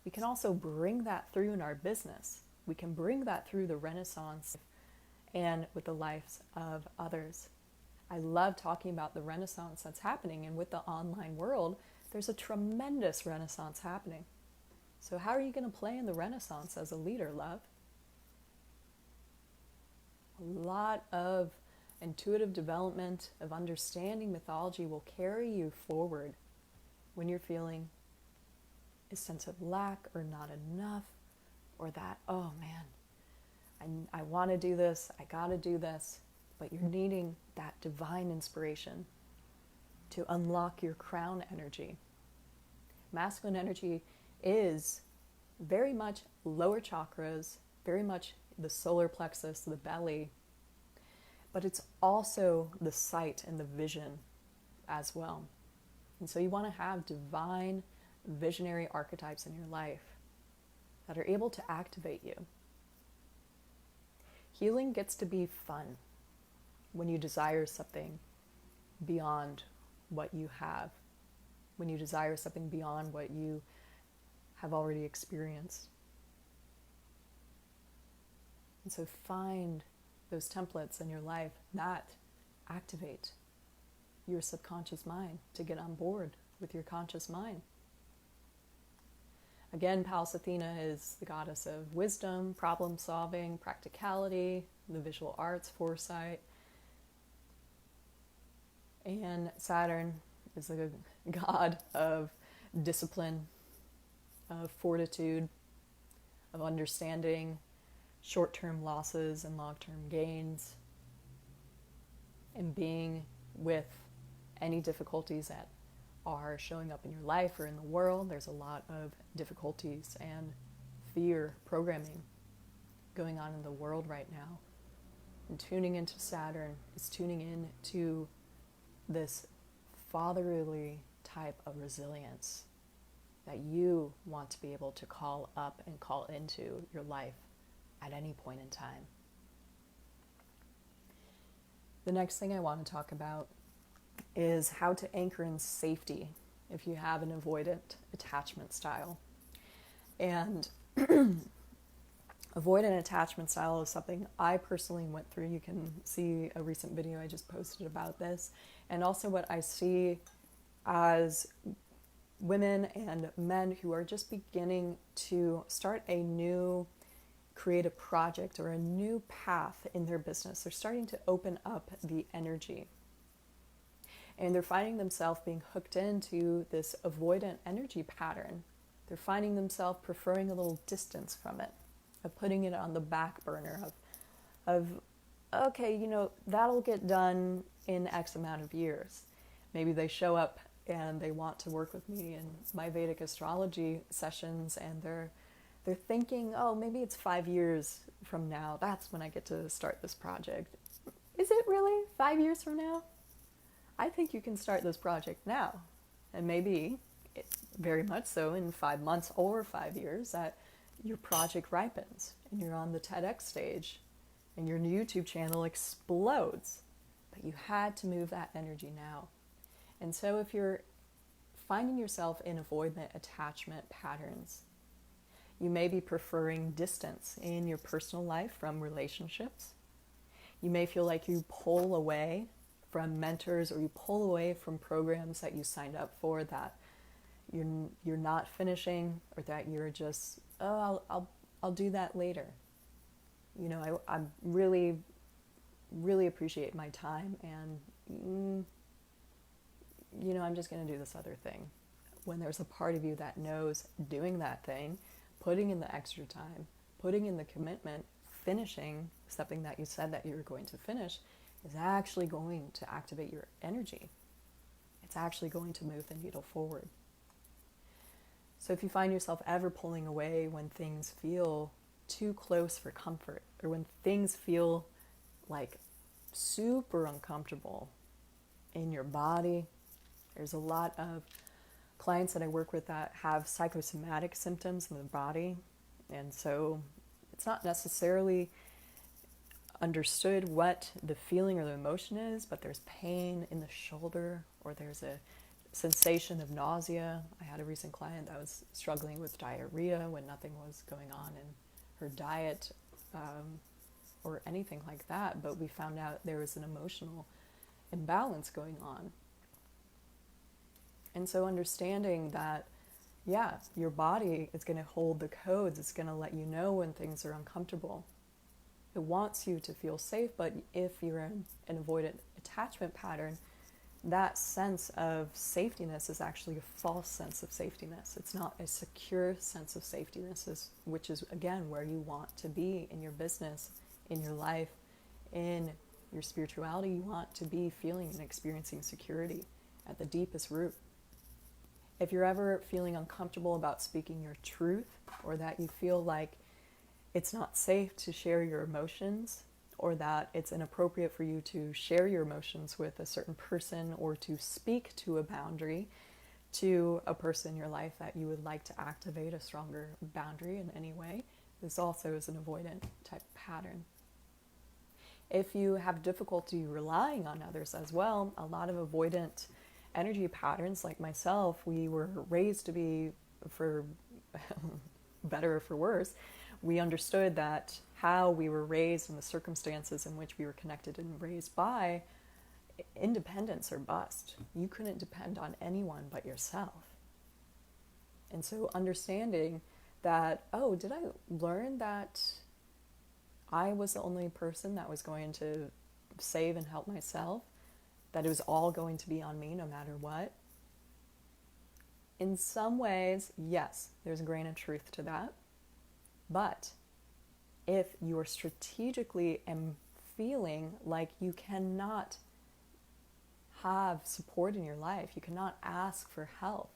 we can also bring that through in our business. We can bring that through the Renaissance and with the lives of others. I love talking about the Renaissance that's happening, and with the online world, there's a tremendous Renaissance happening. So how are you going to play in the Renaissance as a leader, love? A lot of intuitive development, of understanding mythology will carry you forward when you're feeling a sense of lack or not enough, or that, oh man, I want to do this, I got to do this, but you're needing that divine inspiration to unlock your crown energy. Masculine energy is very much lower chakras, very much the solar plexus, the belly, but it's also the sight and the vision as well. And so you want to have divine visionary archetypes in your life that are able to activate you. Healing gets to be fun when you desire something beyond what you have, when you desire something beyond what you have already experienced. And so find those templates in your life that activate your subconscious mind to get on board with your conscious mind. Again, Pallas Athena is the goddess of wisdom, problem solving, practicality, the visual arts, foresight. And Saturn is the god of discipline, of fortitude, of understanding short-term losses and long-term gains, and being with any difficulties that are showing up in your life or in the world. There's a lot of difficulties and fear programming going on in the world right now. And tuning into Saturn is tuning in to this fatherly type of resilience that you want to be able to call up and call into your life at any point in time. The next thing I want to talk about is how to anchor in safety if you have an avoidant attachment style. And avoidant attachment style is something I personally went through. You can see a recent video I just posted about this. And also what I see as women and men who are just beginning to start a new creative project or a new path in their business. They're starting to open up the energy. And they're finding themselves being hooked into this avoidant energy pattern. They're finding themselves preferring a little distance from it, of putting it on the back burner of okay, that'll get done in X amount of years. Maybe they show up and they want to work with me in my Vedic astrology sessions, and they're thinking, oh, maybe it's 5 years from now. That's when I get to start this project. Is it really 5 years from now? I think you can start this project now. And maybe, very much so, in 5 months or 5 years, that your project ripens and you're on the TEDx stage and your YouTube channel explodes. But you had to move that energy now. And so if you're finding yourself in avoidant attachment patterns, you may be preferring distance in your personal life from relationships. You may feel like you pull away from mentors, or you pull away from programs that you signed up for that you're not finishing, or that you're just, oh, I'll do that later. I really, really appreciate my time, and I'm just going to do this other thing. When there's a part of you that knows doing that thing, putting in the extra time, putting in the commitment, finishing something that you said that you were going to finish, is actually going to activate your energy. It's actually going to move the needle forward. So if you find yourself ever pulling away when things feel too close for comfort, or when things feel like super uncomfortable in your body, there's a lot of clients that I work with that have psychosomatic symptoms in the body, and so it's not necessarily understood what the feeling or the emotion is, but there's pain in the shoulder, or there's a sensation of nausea. I had a recent client that was struggling with diarrhea when nothing was going on in her diet or anything like that, but we found out there was an emotional imbalance going on. And so understanding that, your body is going to hold the codes. It's going to let you know when things are uncomfortable. It wants you to feel safe, but if you're in an avoidant attachment pattern, that sense of safetiness is actually a false sense of safetiness. It's not a secure sense of safetiness, which is, again, where you want to be in your business, in your life, in your spirituality. You want to be feeling and experiencing security at the deepest root. If you're ever feeling uncomfortable about speaking your truth, or that you feel like it's not safe to share your emotions, or that it's inappropriate for you to share your emotions with a certain person, or to speak to a boundary to a person in your life that you would like to activate a stronger boundary in any way, this also is an avoidant type pattern. If you have difficulty relying on others as well, a lot of avoidant energy patterns, like myself, we were raised to be, for better or for worse, we understood that how we were raised and the circumstances in which we were connected and raised by, independence or bust. You couldn't depend on anyone but yourself. And so understanding that, oh, did I learn that I was the only person that was going to save and help myself, that it was all going to be on me no matter what. In some ways, yes, there's a grain of truth to that. But if you're strategically and feeling like you cannot have support in your life, you cannot ask for help,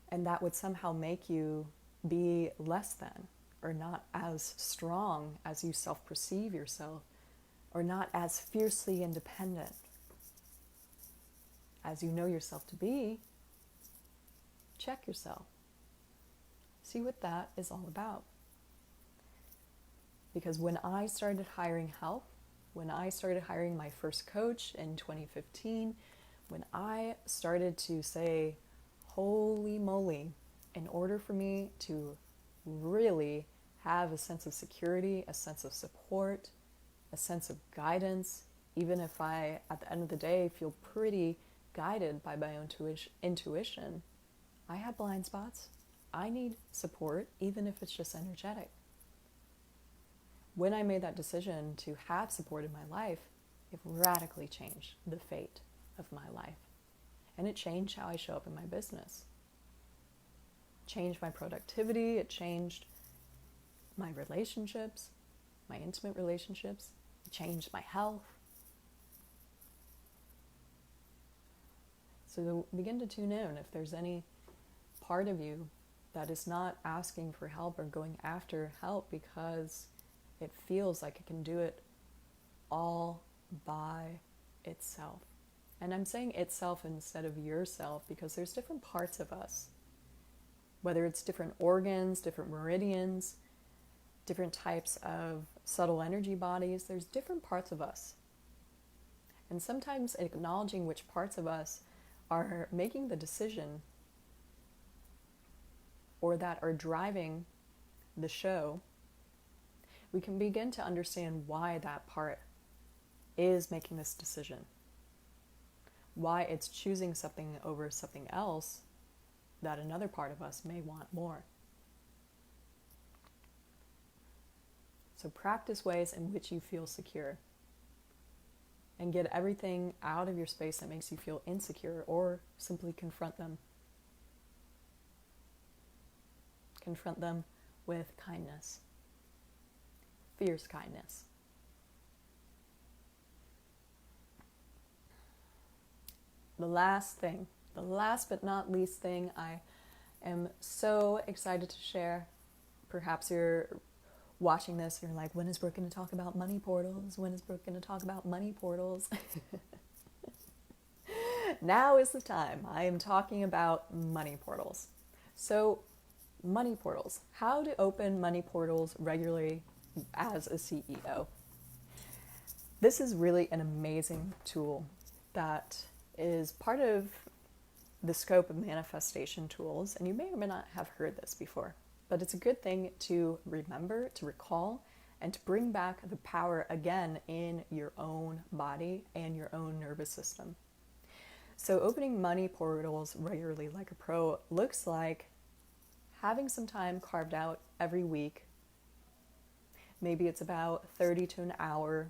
and that would somehow make you be less than, or not as strong as you self-perceive yourself, or not as fiercely independent as you know yourself to be, check yourself. See what that is all about. Because when I started hiring help, when I started hiring my first coach in 2015, when I started to say, holy moly, in order for me to really have a sense of security, a sense of support, a sense of guidance, even if I, at the end of the day, feel pretty guided by my own intuition, I have blind spots. I need support, even if it's just energetic. When I made that decision to have support in my life, it radically changed the fate of my life. And it changed how I show up in my business. It changed my productivity. It changed my relationships, my intimate relationships. It changed my health. So begin to tune in if there's any part of you that is not asking for help or going after help because it feels like it can do it all by itself. And I'm saying itself instead of yourself because there's different parts of us. Whether it's different organs, different meridians, different types of subtle energy bodies, there's different parts of us. And sometimes acknowledging which parts of us are making the decision or that are driving the show, we can begin to understand why that part is making this decision, why it's choosing something over something else that another part of us may want more. So practice ways in which you feel secure and get everything out of your space that makes you feel insecure, or simply confront them. Confront them with kindness. Fierce kindness. The last but not least thing I am so excited to share. Perhaps you're watching this and you're like, when is Brooke going to talk about money portals? When is Brooke going to talk about money portals? Now is the time. I am talking about money portals. So, money portals. How to open money portals regularly as a CEO. This is really an amazing tool that is part of the scope of manifestation tools, and you may or may not have heard this before, but it's a good thing to remember, to recall, and to bring back the power again in your own body and your own nervous system. So opening money portals regularly like a pro looks like having some time carved out every week. Maybe it's about 30 to an hour.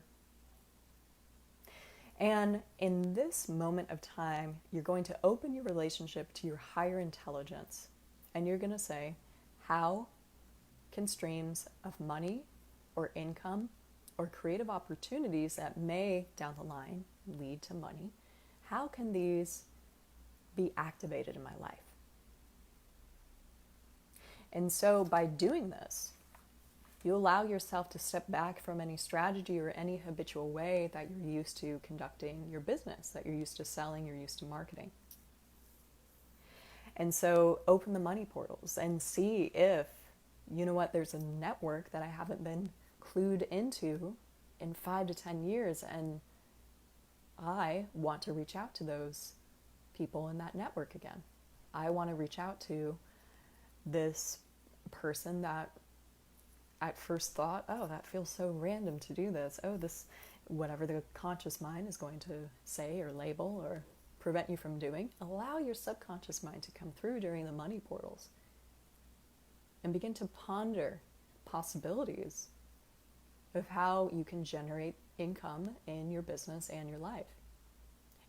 And in this moment of time, you're going to open your relationship to your higher intelligence. And you're going to say, how can streams of money or income or creative opportunities that may, down the line, lead to money, how can these be activated in my life? And so by doing this, you allow yourself to step back from any strategy or any habitual way that you're used to conducting your business, that you're used to selling, you're used to marketing. And so open the money portals and see if, you know what, there's a network that I haven't been clued into in 5 to 10 years, and I want to reach out to those people in that network again. I want to reach out to this person that at first thought, oh, that feels so random to do this. Oh, this, whatever the conscious mind is going to say or label or prevent you from doing, allow your subconscious mind to come through during the money portals and begin to ponder possibilities of how you can generate income in your business and your life.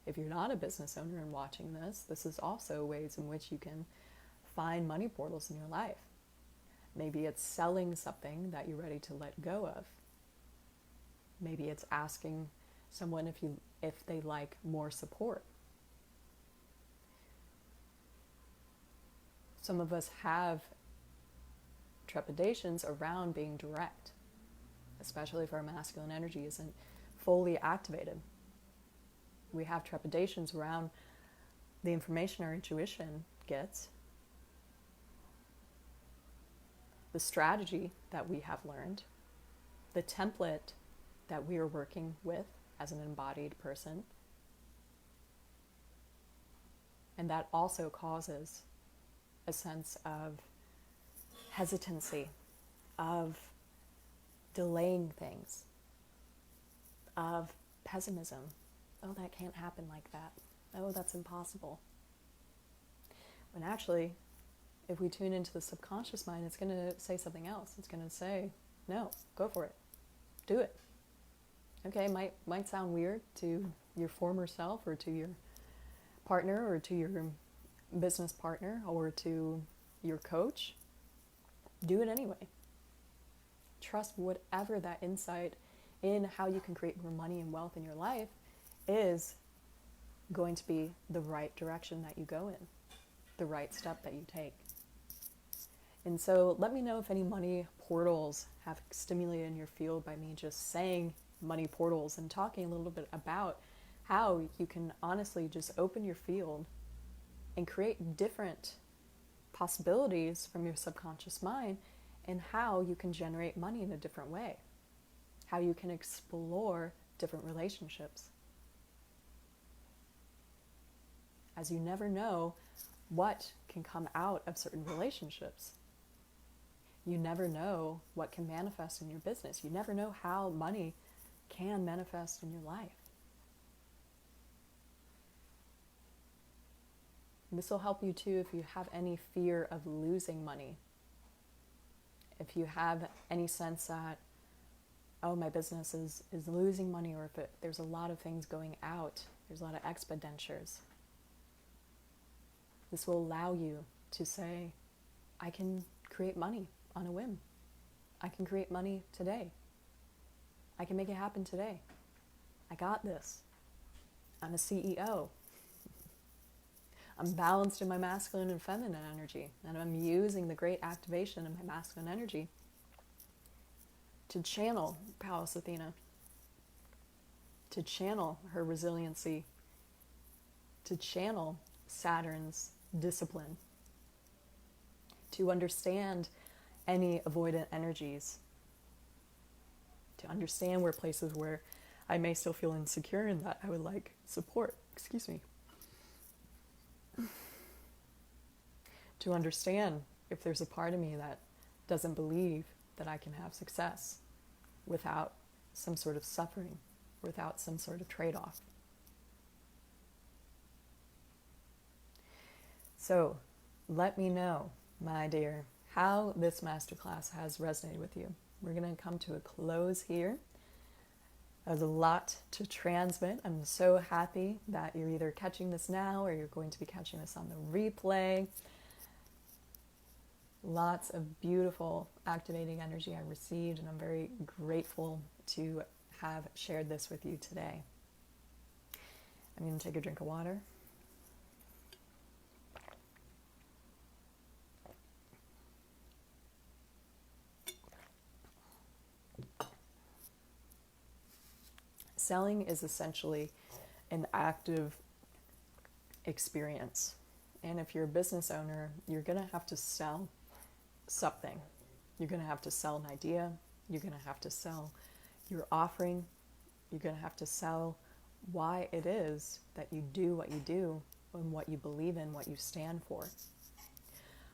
If you're not a business owner and watching this, this is also ways in which you can find money portals in your life. Maybe it's selling something that you're ready to let go of. Maybe it's asking someone if they like more support. Some of us have trepidations around being direct, especially if our masculine energy isn't fully activated. We have trepidations around the information our intuition gets, the strategy that we have learned, the template that we are working with as an embodied person. And that also causes a sense of hesitancy, of delaying things, of pessimism. Oh, that can't happen like that. Oh, that's impossible. When actually, if we tune into the subconscious mind, it's going to say something else. It's going to say, no, go for it. Do it. Okay, might sound weird to your former self or to your partner or to your business partner or to your coach. Do it anyway. Trust whatever that insight in how you can create more money and wealth in your life is going to be the right direction that you go in, the right step that you take. And so let me know if any money portals have stimulated in your field by me just saying money portals and talking a little bit about how you can honestly just open your field and create different possibilities from your subconscious mind and how you can generate money in a different way, how you can explore different relationships. As you never know what can come out of certain relationships. You never know what can manifest in your business. You never know how money can manifest in your life. This will help you too if you have any fear of losing money. If you have any sense that, oh, my business is losing money, or if there's a lot of things going out, there's a lot of expenditures. This will allow you to say, I can create money on a whim. I can create money today. I can make it happen today. I got this. I'm a CEO. I'm balanced in my masculine and feminine energy, and I'm using the great activation of my masculine energy to channel Pallas Athena, to channel her resiliency, to channel Saturn's discipline, to understand any avoidant energies, to understand where places where I may still feel insecure and that I would like support. Excuse me. To understand if there's a part of me that doesn't believe that I can have success without some sort of suffering, without some sort of trade-off. So let me know, my dear, how this masterclass has resonated with you. We're going to come to a close here. There's a lot to transmit. I'm so happy that you're either catching this now or you're going to be catching this on the replay. Lots of beautiful activating energy I received, and I'm very grateful to have shared this with you today. I'm going to take a drink of water. Selling is essentially an active experience. And if you're a business owner, you're going to have to sell something. You're going to have to sell an idea. You're going to have to sell your offering. You're going to have to sell why it is that you do what you do and what you believe in, what you stand for.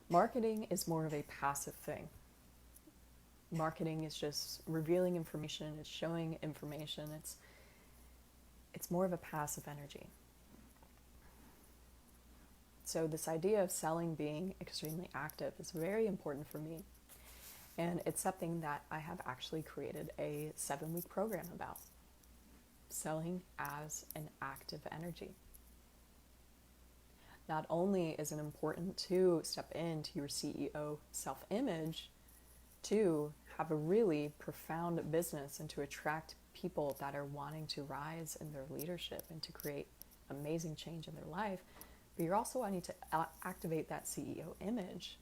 Marketing is more of a passive thing. Marketing is just revealing information. It's showing information. It's more of a passive energy. So this idea of selling being extremely active is very important for me. And it's something that I have actually created a 7-week program about. Selling as an active energy. Not only is it important to step into your CEO self-image to have a really profound business and to attract people that are wanting to rise in their leadership and to create amazing change in their life, but you're also wanting to activate that CEO image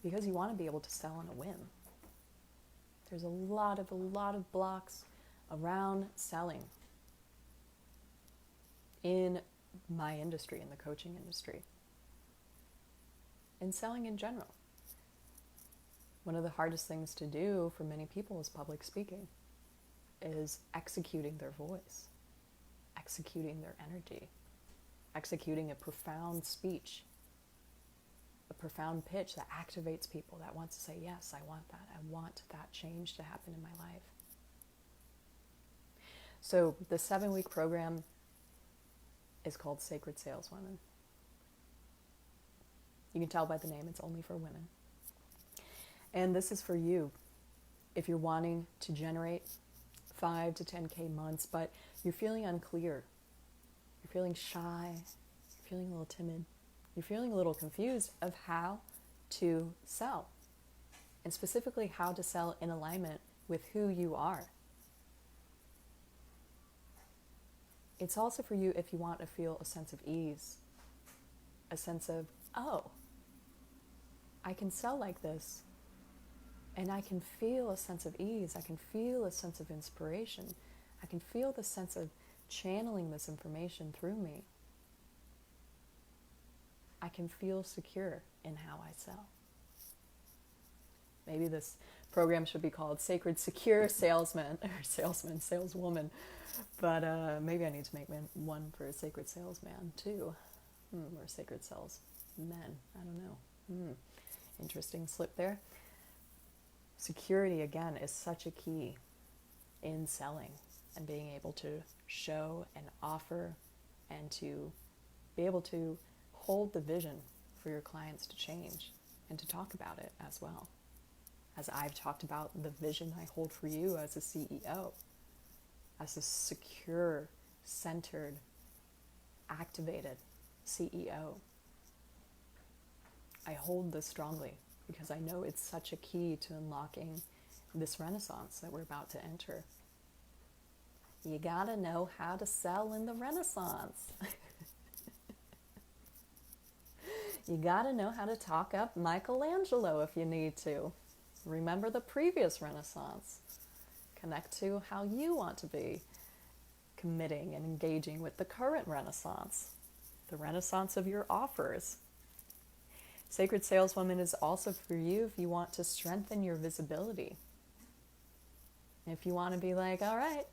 because you want to be able to sell on a whim. There's a lot of blocks around selling in my industry, in the coaching industry, and selling in general. One of the hardest things to do for many people is public speaking, is executing their voice, executing their energy, executing a profound speech, a profound pitch that activates people, that wants to say, yes, I want that. I want that change to happen in my life. So the 7-week program is called Sacred Saleswoman. You can tell by the name, it's only for women. And this is for you if you're wanting to generate 5 to 10K months, but you're feeling unclear, you're feeling shy, you're feeling a little timid, you're feeling a little confused of how to sell, and specifically how to sell in alignment with who you are. It's also for you if you want to feel a sense of ease, a sense of, oh, I can sell like this, and I can feel a sense of ease, I can feel a sense of inspiration, I can feel the sense of channeling this information through me. I can feel secure in how I sell. Maybe this program should be called Sacred Secure Salesman, or Saleswoman, but maybe I need to make one for a Sacred Salesman too, or Sacred Salesmen, I don't know. Interesting slip there. Security, again, is such a key in selling and being able to show and offer and to be able to hold the vision for your clients to change and to talk about it as well. As I've talked about the vision I hold for you as a CEO, as a secure, centered, activated CEO. I hold this strongly because I know it's such a key to unlocking this renaissance that we're about to enter. You gotta know how to sell in the renaissance. You gotta know how to talk up Michelangelo if you need to. Remember the previous renaissance. Connect to how you want to be committing and engaging with the current renaissance, the renaissance of your offers. Sacred Saleswoman is also for you if you want to strengthen your visibility. If you want to be like, all right,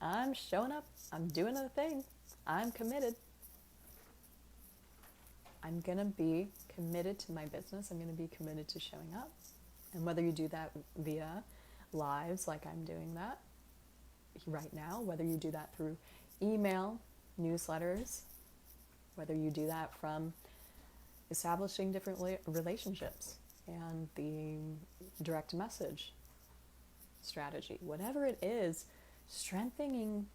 I'm showing up, I'm doing a thing, I'm committed. I'm going to be committed to my business. I'm going to be committed to showing up. And whether you do that via lives like I'm doing that right now, whether you do that through email, newsletters, whether you do that from establishing different relationships and the direct message strategy, whatever it is, strengthening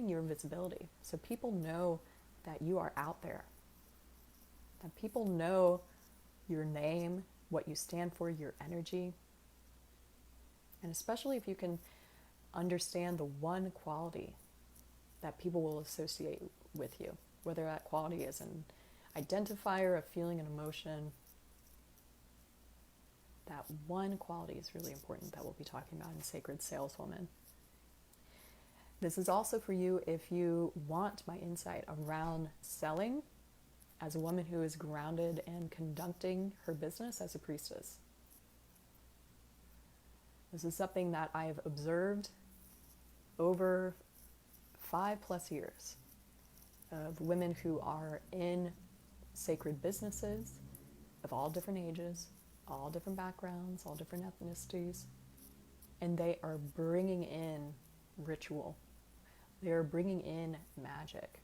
your visibility so people know that you are out there, that people know your name, what you stand for, your energy, and especially if you can understand the one quality that people will associate with you, whether that quality is an identifier, a feeling, an emotion. That one quality is really important that we'll be talking about in Sacred Saleswoman. This is also for you if you want my insight around selling as a woman who is grounded and conducting her business as a priestess. This is something that I've observed over 5+ years of women who are in sacred businesses of all different ages, all different backgrounds, all different ethnicities, and they are bringing in ritual. They are bringing in magic.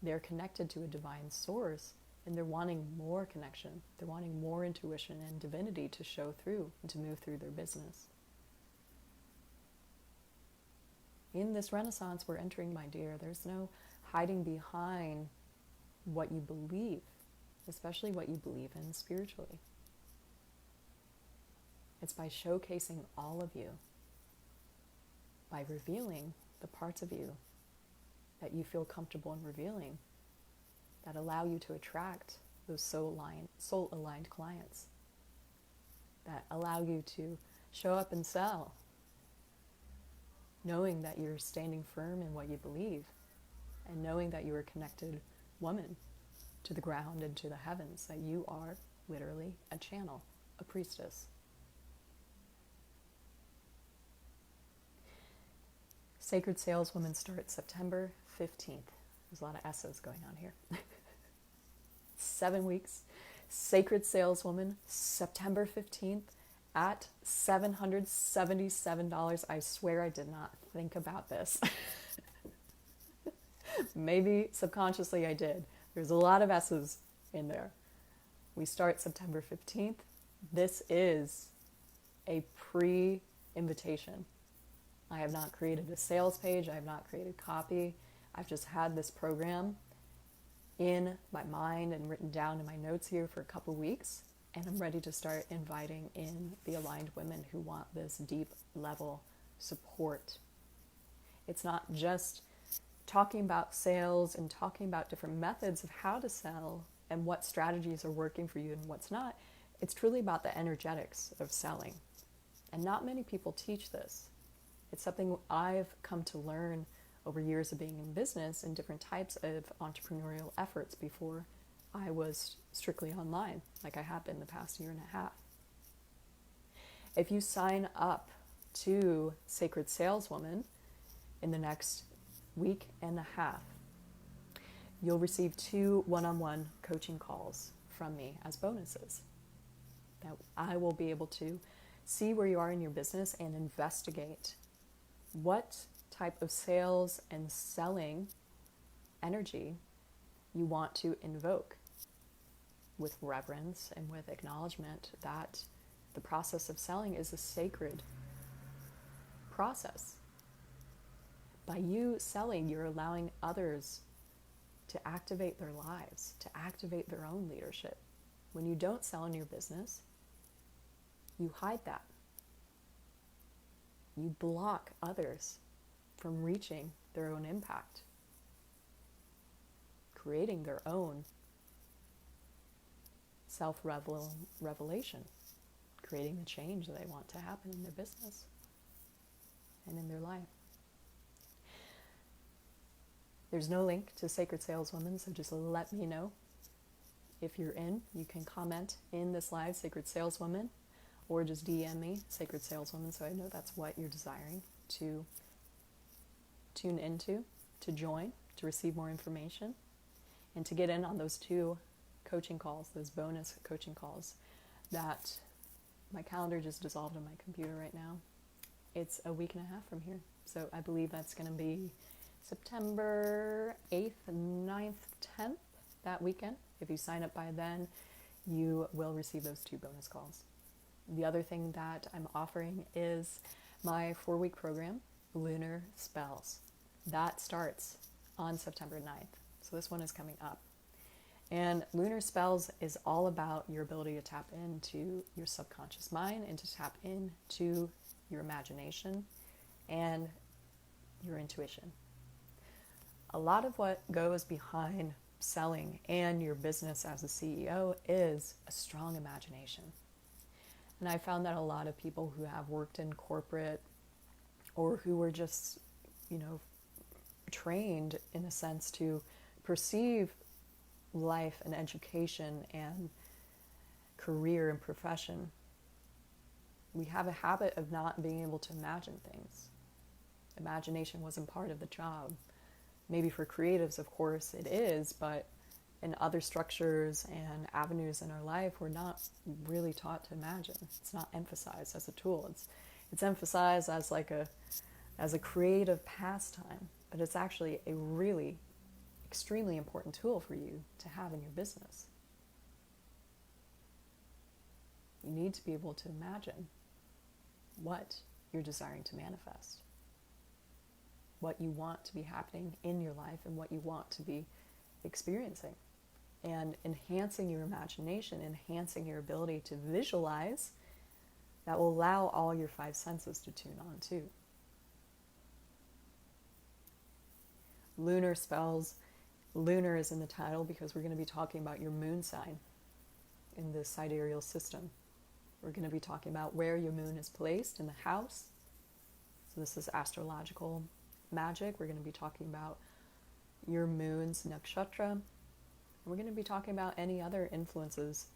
They're connected to a divine source And they're wanting more connection. They're wanting more intuition and divinity to show through and to move through their business. In this renaissance we're entering, my dear, there's no hiding behind what you believe, especially what you believe in spiritually. It's by showcasing all of you, by revealing the parts of you that you feel comfortable in revealing, that allow you to attract those soul-aligned clients, that allow you to show up and sell, knowing that you're standing firm in what you believe, and knowing that you're a connected woman to the ground and to the heavens, that you are literally a channel, a priestess. Sacred Saleswoman starts September 15th. There's a lot of S's going on here. 7 weeks. Sacred Saleswoman, September 15th at $777. I swear I did not think about this. Maybe subconsciously I did. There's a lot of S's in there. We start September 15th. This is a pre-invitation. I have not created a sales page. I have not created copy. I've just had this program in my mind and written down in my notes here for a couple weeks. And I'm ready to start inviting in the aligned women who want this deep level support. It's not just talking about sales and talking about different methods of how to sell and what strategies are working for you and what's not. It's truly about the energetics of selling. And not many people teach this. It's something I've come to learn over years of being in business and different types of entrepreneurial efforts before I was strictly online, like I have been the past year and a half. If you sign up to Sacred Saleswoman in the next week and a half, you'll receive 2 one-on-one coaching calls from me as bonuses. That I will be able to see where you are in your business and investigate what type of sales and selling energy you want to invoke, with reverence and with acknowledgement that the process of selling is a sacred process. By you selling, you're allowing others to activate their lives, to activate their own leadership. When you don't sell in your business, you hide that. You block others from reaching their own impact, creating their own self-revelation, creating the change that they want to happen in their business and in their life. There's no link to Sacred Saleswoman, so just let me know if you're in. You can comment in this live, Sacred Saleswoman, or just DM me, Sacred Saleswoman, so I know that's what you're desiring to tune into, to join, to receive more information, and to get in on those 2 coaching calls, those bonus coaching calls that my calendar just dissolved on my computer right now. It's a week and a half from here. So I believe that's going to be September 8th, 9th, 10th, that weekend. If you sign up by then, you will receive those 2 bonus calls. The other thing that I'm offering is my 4-week program, Lunar Spells. That starts on September 9th. So this one is coming up. And Lunar Spells is all about your ability to tap into your subconscious mind and to tap into your imagination and your intuition. A lot of what goes behind selling and your business as a CEO is a strong imagination. And I found that a lot of people who have worked in corporate or who were just, trained in a sense to perceive life and education and career and profession, we have a habit of not being able to imagine things. Imagination wasn't part of the job. Maybe for creatives, of course, it is, but in other structures and avenues in our life, we're not really taught to imagine. It's not emphasized as a tool. It's emphasized as a creative pastime, but it's actually a really extremely important tool for you to have in your business. You need to be able to imagine what you're desiring to manifest, what you want to be happening in your life, and what you want to be experiencing. And enhancing your imagination, enhancing your ability to visualize, that will allow all your five senses to tune on too. Lunar spells. Lunar is in the title because we're going to be talking about your moon sign in the sidereal system. We're going to be talking about where your moon is placed in the house. So this is astrological magic. We're going to be talking about your moon's nakshatra. And we're going to be talking about any other influences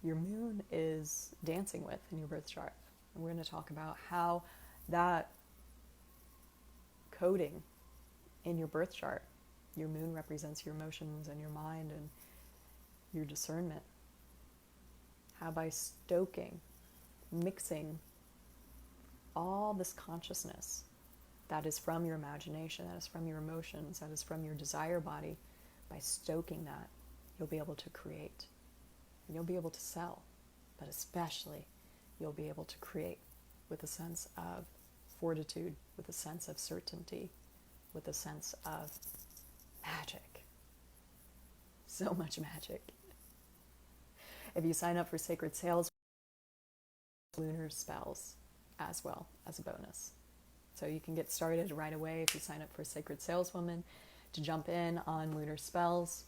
your moon is dancing with in your birth chart. And we're going to talk about how that coding in your birth chart, your moon represents your emotions and your mind and your discernment. How by stoking, mixing all this consciousness that is from your imagination, that is from your emotions, that is from your desire body, by stoking that, you'll be able to create. And you'll be able to sell, but especially you'll be able to create with a sense of fortitude, with a sense of certainty, with a sense of magic. So much magic. If you sign up for Sacred Sales, lunar spells as well as a bonus. So you can get started right away if you sign up for Sacred Saleswoman to jump in on lunar spells.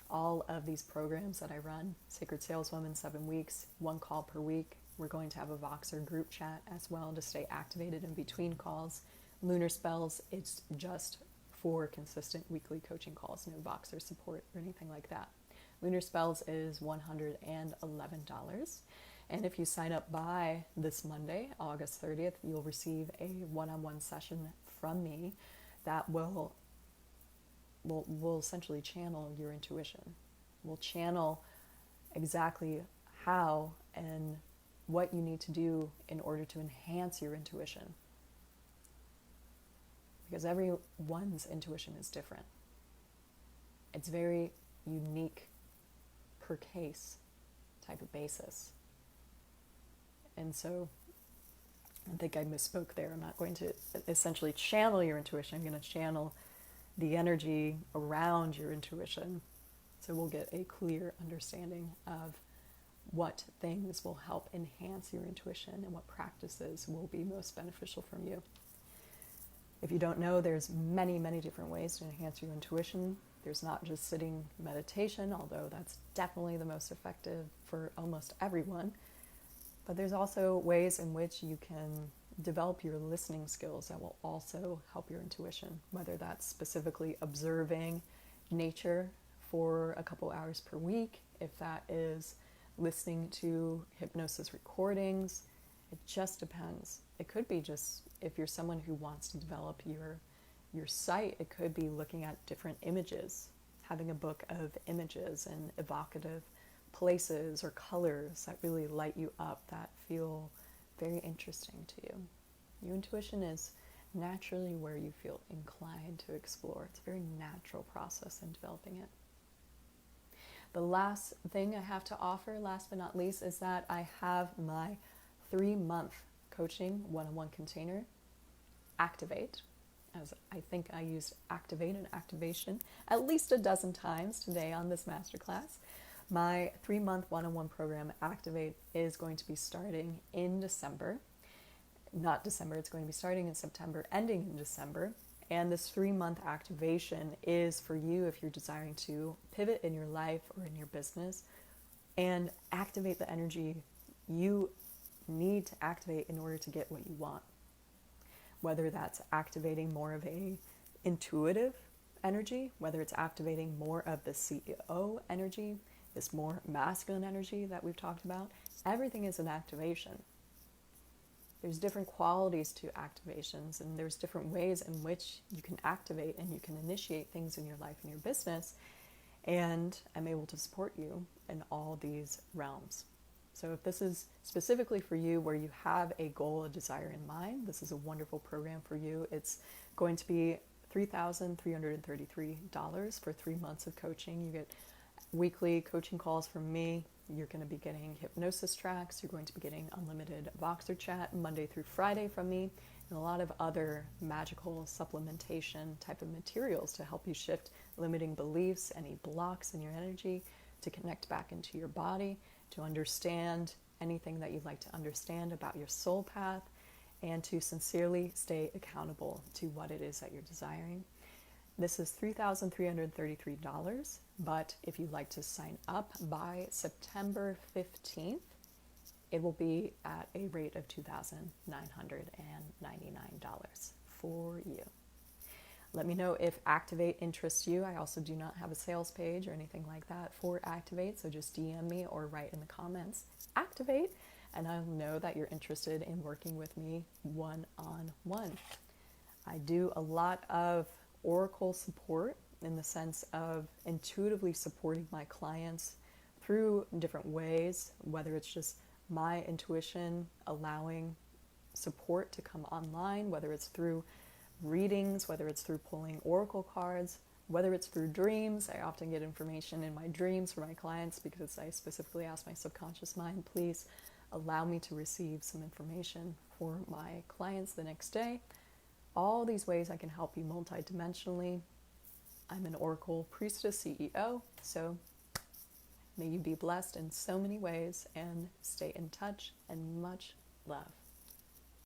All of these programs that I run, Sacred Saleswoman, 7 weeks, 1 call per week. We're going to have a Voxer group chat as well to stay activated in between calls. Lunar spells, it's just for consistent weekly coaching calls, no Voxer support or anything like that. Lunar spells is $111. And if you sign up by this Monday, August 30th, you'll receive a one-on-one session from me that will essentially channel your intuition. We'll channel exactly how and what you need to do in order to enhance your intuition. Because everyone's intuition is different. It's very unique per case type of basis. And so I think I misspoke there. I'm not going to essentially channel your intuition. I'm going to channel the energy around your intuition. So we'll get a clear understanding of what things will help enhance your intuition and what practices will be most beneficial from you. If you don't know, there's many, many different ways to enhance your intuition. There's not just sitting meditation, although that's definitely the most effective for almost everyone. But there's also ways in which you can develop your listening skills that will also help your intuition, whether that's specifically observing nature for a couple hours per week, if that is listening to hypnosis recordings. It just depends. It could be just if you're someone who wants to develop your sight, it could be looking at different images, having a book of images and evocative places or colors that really light you up, that feel very interesting to you. Your intuition is naturally where you feel inclined to explore. It's a very natural process in developing it. The last thing I have to offer, last but not least, is that I have my 3-month coaching one-on-one container, Activate, as I think I used activate and activation at least a dozen times today on this masterclass. My 3-month one-on-one program, Activate, is going to be starting in December. Not December, it's going to be starting in September, ending in December. And this 3-month activation is for you if you're desiring to pivot in your life or in your business and activate the energy you need to activate in order to get what you want. Whether that's activating more of a intuitive energy, whether it's activating more of the CEO energy, this more masculine energy that we've talked about, everything is an activation. There's different qualities to activations, and there's different ways in which you can activate and you can initiate things in your life and your business, and I'm able to support you in all these realms. So if this is specifically for you where you have a goal, a desire in mind, this is a wonderful program for you. It's going to be $3,333 for 3 months of coaching. You get weekly coaching calls from me. You're going to be getting hypnosis tracks. You're going to be getting unlimited Voxer chat Monday through Friday from me, and a lot of other magical supplementation type of materials to help you shift limiting beliefs, any blocks in your energy, to connect back into your body, to understand anything that you'd like to understand about your soul path, and to sincerely stay accountable to what it is that you're desiring. This is $3,333, but if you'd like to sign up by September 15th, it will be at a rate of $2,999 for you. Let me know if Activate interests you. I also do not have a sales page or anything like that for Activate, so just DM me or write in the comments, Activate, and I'll know that you're interested in working with me one-on-one. I do a lot of oracle support in the sense of intuitively supporting my clients through different ways, whether it's just my intuition allowing support to come online, whether it's through readings, whether it's through pulling oracle cards, whether it's through dreams. I often get information in my dreams for my clients because I specifically ask my subconscious mind, please allow me to receive some information for my clients the next day. All these ways I can help you multidimensionally. I'm an Oracle Priestess CEO, so may you be blessed in so many ways and stay in touch, and much love.